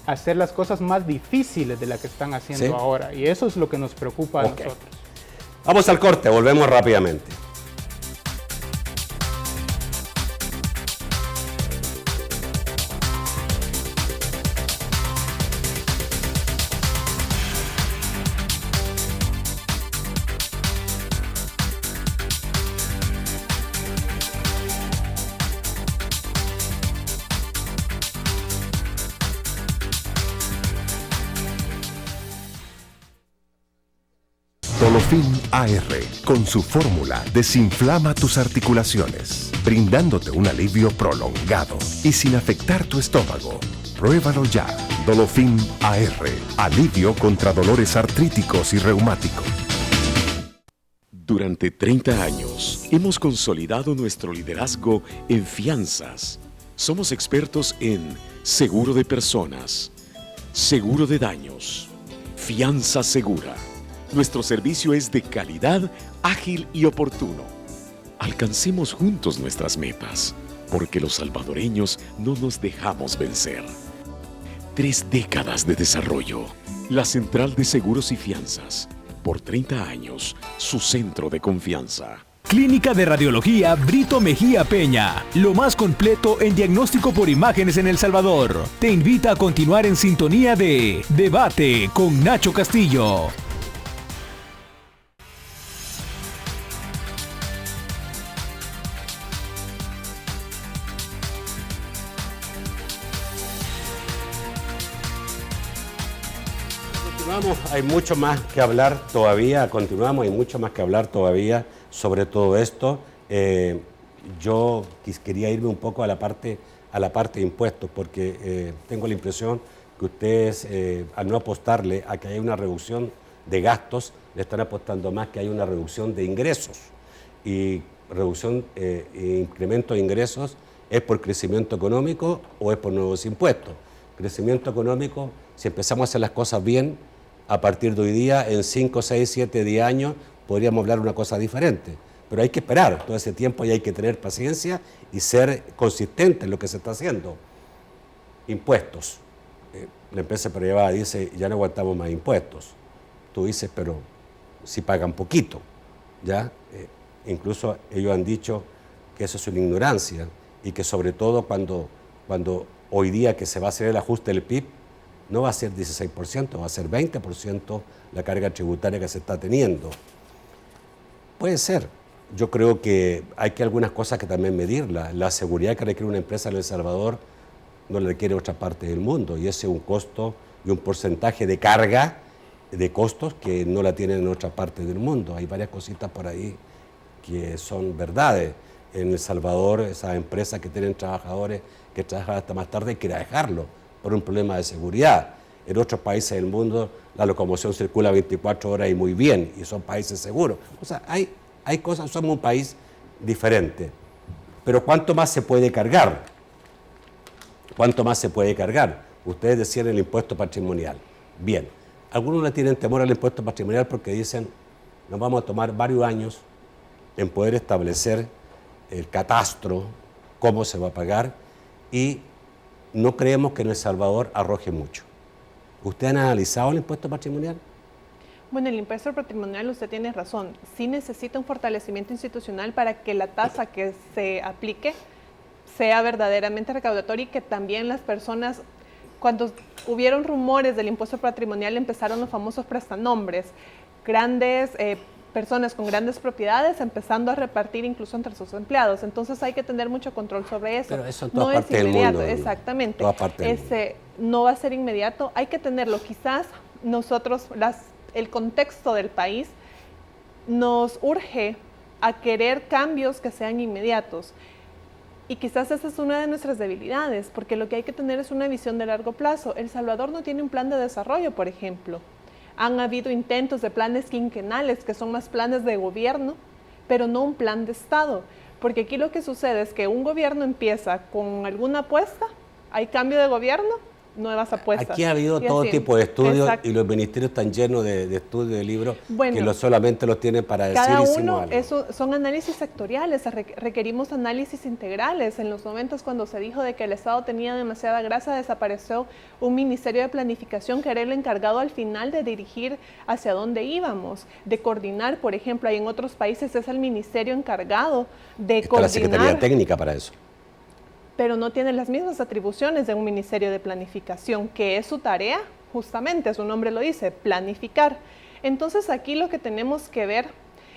hacer las cosas más difíciles de las que están haciendo ahora. Y eso es lo que nos preocupa a nosotros. Vamos al corte, volvemos rápidamente. Dolofin AR, con su fórmula, desinflama tus articulaciones, brindándote un alivio prolongado y sin afectar tu estómago. Pruébalo ya. Dolofin AR, alivio contra dolores artríticos y reumáticos. Durante 30 años hemos consolidado nuestro liderazgo en fianzas. Somos expertos en seguro de personas, seguro de daños, fianza segura. Nuestro servicio es de calidad, ágil y oportuno. Alcancemos juntos nuestras metas, porque los salvadoreños no nos dejamos vencer. 3 décadas de desarrollo. La Central de Seguros y Fianzas. Por 30 años, su centro de confianza. Clínica de Radiología Brito Mejía Peña, lo más completo en diagnóstico por imágenes en El Salvador. Te invita a continuar en sintonía de Debate con Nacho Castillo. Hay mucho más que hablar todavía, continuamos, hay mucho más que hablar todavía sobre todo esto. Yo quería irme un poco a la parte de impuestos, porque tengo la impresión que ustedes, al no apostarle a que haya una reducción de gastos, le están apostando más que haya una reducción de ingresos. Y reducción e incremento de ingresos, ¿es por crecimiento económico o es por nuevos impuestos? Crecimiento económico, si empezamos a hacer las cosas bien, a partir de hoy día, en 5, 6, 7, 10 años, podríamos hablar una cosa diferente. Pero hay que esperar todo ese tiempo y hay que tener paciencia y ser consistente en lo que se está haciendo. Impuestos. La empresa privada dice, ya no aguantamos más impuestos. Tú dices, pero si pagan poquito, ¿ya? Incluso ellos han dicho que eso es una ignorancia y que sobre todo cuando hoy día que se va a hacer el ajuste del PIB, no va a ser 16%, va a ser 20% la carga tributaria que se está teniendo. Puede ser. Yo creo que hay que algunas cosas que también medirla. La seguridad que requiere una empresa en El Salvador no la requiere en otra parte del mundo, y ese es un costo y un porcentaje de carga, de costos que no la tienen en otra parte del mundo. Hay varias cositas por ahí que son verdades. En El Salvador, esas empresas que tienen trabajadores que trabajan hasta más tarde, hay que ir a dejarlo por un problema de seguridad. En otros países del mundo la locomoción circula 24 horas y muy bien, y son países seguros. O sea, hay cosas, somos un país diferente. Pero ¿cuánto más se puede cargar? ¿Cuánto más se puede cargar? Ustedes decían el impuesto patrimonial. Bien, algunos le tienen temor al impuesto patrimonial porque dicen, nos vamos a tomar varios años en poder establecer el catastro, cómo se va a pagar, y no creemos que en El Salvador arroje mucho. ¿Usted ha analizado el impuesto patrimonial? Bueno, el impuesto patrimonial, usted tiene razón, sí necesita un fortalecimiento institucional para que la tasa que se aplique sea verdaderamente recaudatoria y que también las personas, cuando hubieron rumores del impuesto patrimonial, empezaron los famosos prestanombres, grandes personas con grandes propiedades empezando a repartir incluso entre sus empleados. Entonces hay que tener mucho control sobre eso. Pero eso en todas partes del mundo. Exactamente. Todas partes del mundo. No va a ser inmediato, hay que tenerlo. Quizás nosotros, el contexto del país nos urge a querer cambios que sean inmediatos. Y quizás esa es una de nuestras debilidades, porque lo que hay que tener es una visión de largo plazo. El Salvador no tiene un plan de desarrollo, por ejemplo. Han habido intentos de planes quinquenales, que son más planes de gobierno, pero no un plan de Estado. Porque aquí lo que sucede es que un gobierno empieza con alguna apuesta, hay cambio de gobierno, nuevas apuestas. Aquí ha habido todo tipo de estudios. Exacto. Y los ministerios están llenos de estudios, de libros, bueno, que solamente los tienen para decir cada hicimos uno, algo. Eso son análisis sectoriales, requerimos análisis integrales. En los momentos cuando se dijo de que el Estado tenía demasiada grasa, desapareció un ministerio de planificación que era el encargado al final de dirigir hacia dónde íbamos, de coordinar. Por ejemplo, hay en otros países es el ministerio encargado de coordinar. La Secretaría Técnica para eso. Pero no tiene las mismas atribuciones de un ministerio de planificación, que es su tarea, justamente, su nombre lo dice, planificar. Entonces aquí lo que tenemos que ver,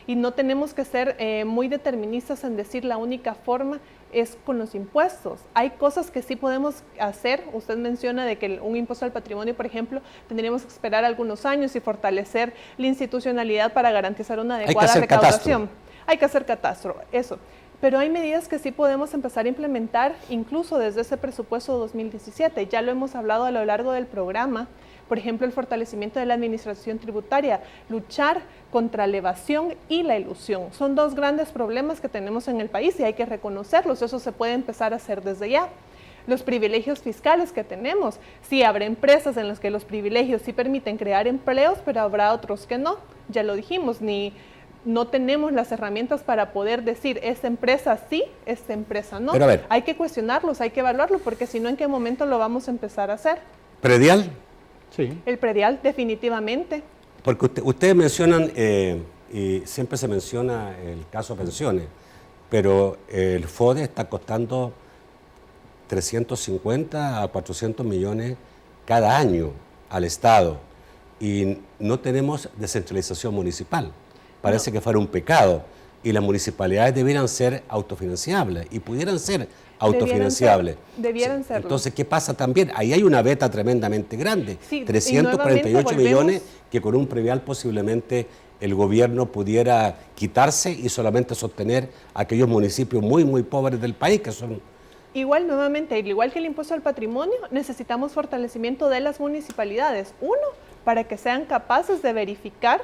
y no tenemos que ser muy deterministas en decir la única forma es con los impuestos. Hay cosas que sí podemos hacer. Usted menciona de que un impuesto al patrimonio, por ejemplo, tendríamos que esperar algunos años y fortalecer la institucionalidad para garantizar una adecuada recaudación. Hay que hacer catastro, eso. Pero hay medidas que sí podemos empezar a implementar incluso desde ese presupuesto 2017. Ya lo hemos hablado a lo largo del programa. Por ejemplo, el fortalecimiento de la administración tributaria, luchar contra la evasión y la elusión. Son dos grandes problemas que tenemos en el país y hay que reconocerlos. Eso se puede empezar a hacer desde ya. Los privilegios fiscales que tenemos. Sí, habrá empresas en las que los privilegios sí permiten crear empleos, pero habrá otros que no. Ya lo dijimos, no tenemos las herramientas para poder decir, esta empresa sí, esta empresa no. Pero a ver, hay que cuestionarlos, hay que evaluarlo, porque si no, ¿en qué momento lo vamos a empezar a hacer? ¿Predial? Sí. El predial, definitivamente. Porque ustedes mencionan, y siempre se menciona el caso pensiones, pero el FODE está costando 350 a 400 millones cada año al Estado, y no tenemos descentralización municipal. Parece que fuera un pecado, y las municipalidades debieran ser autofinanciables y pudieran ser autofinanciables. Debieran serlo. Entonces, ¿qué pasa también? Ahí hay una beta tremendamente grande, sí, 348 millones que con un predial posiblemente el gobierno pudiera quitarse y solamente sostener a aquellos municipios muy, muy pobres del país que son... Igual, nuevamente, igual que el impuesto al patrimonio, necesitamos fortalecimiento de las municipalidades. Uno, para que sean capaces de verificar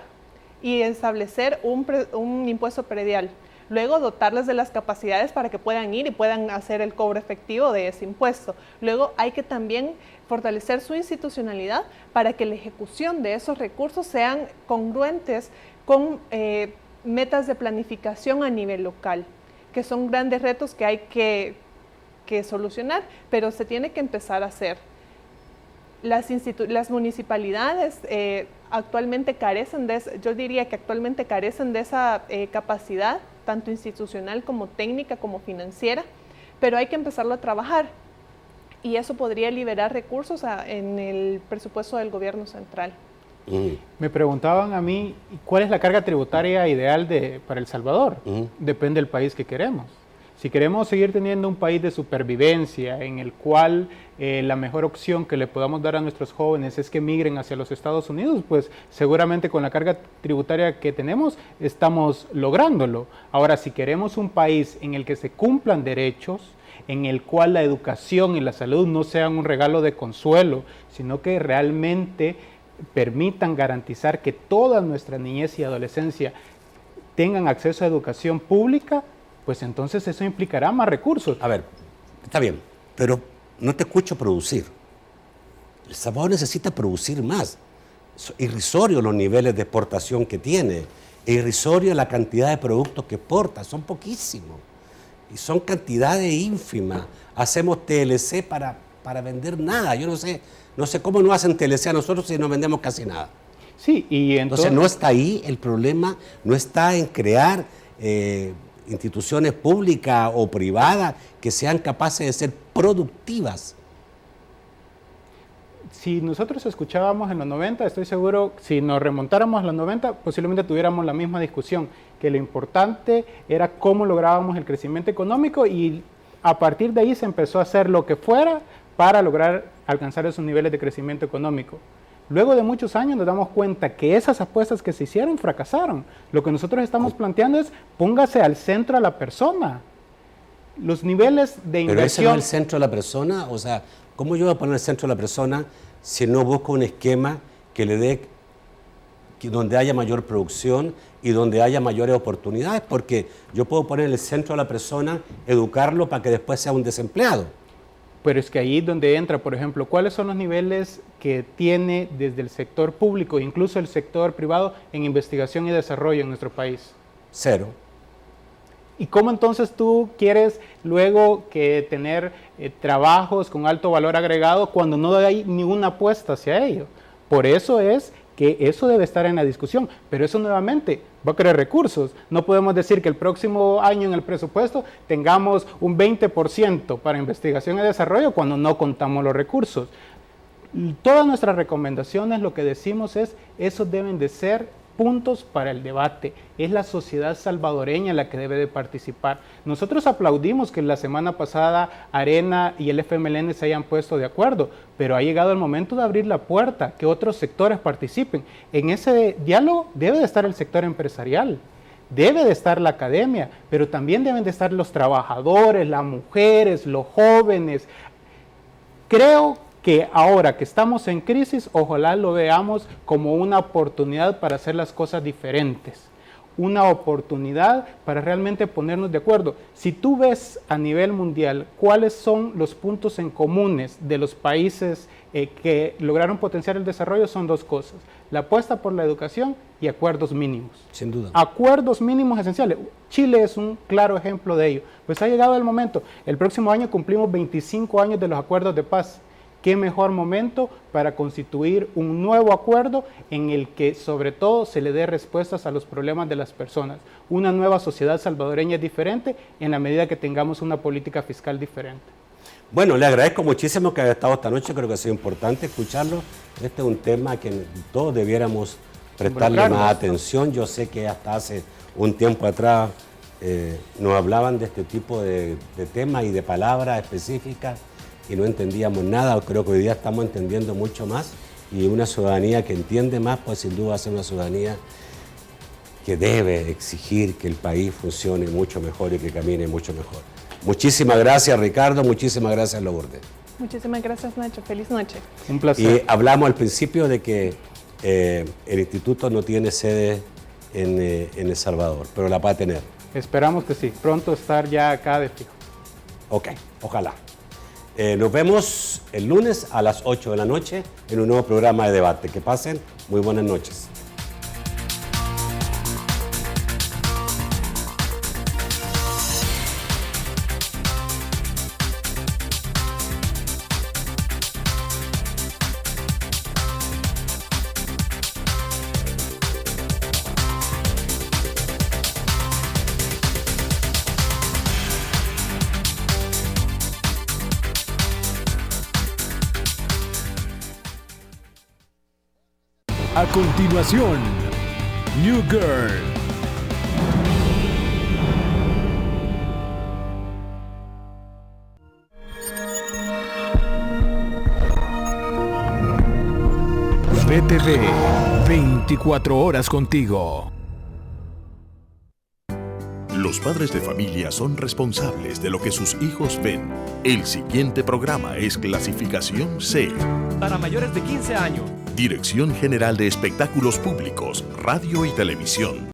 y establecer un impuesto predial. Luego, dotarles de las capacidades para que puedan ir y puedan hacer el cobro efectivo de ese impuesto. Luego, hay que también fortalecer su institucionalidad para que la ejecución de esos recursos sean congruentes con metas de planificación a nivel local, que son grandes retos que hay que solucionar, pero se tiene que empezar a hacer. Las municipalidades actualmente carecen yo diría que actualmente carecen de esa capacidad, tanto institucional como técnica como financiera, pero hay que empezarlo a trabajar. y eso podría liberar recursos en el presupuesto del gobierno central. Me preguntaban a mí, ¿cuál es la carga tributaria ideal para El Salvador? Depende del país que queremos. Si queremos seguir teniendo un país de supervivencia en el cual la mejor opción que le podamos dar a nuestros jóvenes es que migren hacia los Estados Unidos, pues seguramente con la carga tributaria que tenemos estamos lográndolo. Ahora, si queremos un país en el que se cumplan derechos, en el cual la educación y la salud no sean un regalo de consuelo, sino que realmente permitan garantizar que toda nuestra niñez y adolescencia tengan acceso a educación pública, pues entonces eso implicará más recursos. A ver, está bien, pero no te escucho producir. El Salvador necesita producir más. Es irrisorio los niveles de exportación que tiene, es irrisorio la cantidad de productos que exporta, son poquísimos. Y son cantidades ínfimas. Hacemos TLC para vender nada. Yo no sé cómo no hacen TLC a nosotros si no vendemos casi nada. Sí, y entonces no está ahí el problema, no está en crear instituciones públicas o privadas que sean capaces de ser productivas. Si nosotros escuchábamos en los 90, estoy seguro, si nos remontáramos a los 90, posiblemente tuviéramos la misma discusión, que lo importante era cómo lográbamos el crecimiento económico y a partir de ahí se empezó a hacer lo que fuera para lograr alcanzar esos niveles de crecimiento económico. Luego de muchos años nos damos cuenta que esas apuestas que se hicieron fracasaron. Lo que nosotros estamos planteando es póngase al centro a la persona. Los niveles de inversión... Pero ese no es el centro de la persona, o sea, ¿cómo yo voy a poner el centro de la persona si no busco un esquema que le dé, donde haya mayor producción y donde haya mayores oportunidades? Porque yo puedo poner en el centro de la persona, educarlo para que después sea un desempleado. Pero es que ahí es donde entra, por ejemplo, ¿cuáles son los niveles que tiene desde el sector público, incluso el sector privado, en investigación y desarrollo en nuestro país? 0. ¿Y cómo entonces tú quieres luego que tener trabajos con alto valor agregado cuando no hay ninguna apuesta hacia ello? Por eso es que eso debe estar en la discusión, pero eso nuevamente va a querer recursos. No podemos decir que el próximo año en el presupuesto tengamos un 20% para investigación y desarrollo cuando no contamos los recursos. Todas nuestras recomendaciones, lo que decimos es, esos deben de ser puntos para el debate. Es la sociedad salvadoreña la que debe de participar. Nosotros aplaudimos que la semana pasada Arena y el FMLN se hayan puesto de acuerdo, pero ha llegado el momento de abrir la puerta, que otros sectores participen. En ese diálogo debe de estar el sector empresarial, debe de estar la academia, pero también deben de estar los trabajadores, las mujeres, los jóvenes. Creo que ahora que estamos en crisis, ojalá lo veamos como una oportunidad para hacer las cosas diferentes, una oportunidad para realmente ponernos de acuerdo. Si tú ves a nivel mundial cuáles son los puntos en comunes de los países que lograron potenciar el desarrollo, son dos cosas: la apuesta por la educación y acuerdos mínimos. Sin duda. Acuerdos mínimos esenciales. Chile es un claro ejemplo de ello. Pues ha llegado el momento. El próximo año cumplimos 25 años de los acuerdos de paz. ¿Qué mejor momento para constituir un nuevo acuerdo en el que sobre todo se le dé respuestas a los problemas de las personas? Una nueva sociedad salvadoreña diferente en la medida que tengamos una política fiscal diferente. Bueno, le agradezco muchísimo que haya estado esta noche, creo que ha sido importante escucharlo. Este es un tema que todos debiéramos prestarle más atención. Yo sé que hasta hace un tiempo atrás nos hablaban de este tipo de temas y de palabras específicas y no entendíamos nada. Creo que hoy día estamos entendiendo mucho más, y una ciudadanía que entiende más, pues sin duda va a ser una ciudadanía que debe exigir que el país funcione mucho mejor y que camine mucho mejor. Muchísimas gracias, Ricardo, muchísimas gracias, Lourdes. Muchísimas gracias, Nacho. Feliz noche. Un placer. Y hablamos al principio de que el instituto no tiene sede en El Salvador, pero la va a tener. Esperamos que sí, pronto estar ya acá de fijo. Ok, ojalá. Nos vemos el lunes a las 8 de la noche en un nuevo programa de debate. Que pasen muy buenas noches. A continuación, New Girl. BTV, 24 horas contigo. Los padres de familia son responsables de lo que sus hijos ven. El siguiente programa es clasificación C. Para mayores de 15 años. Dirección General de Espectáculos Públicos, Radio y Televisión.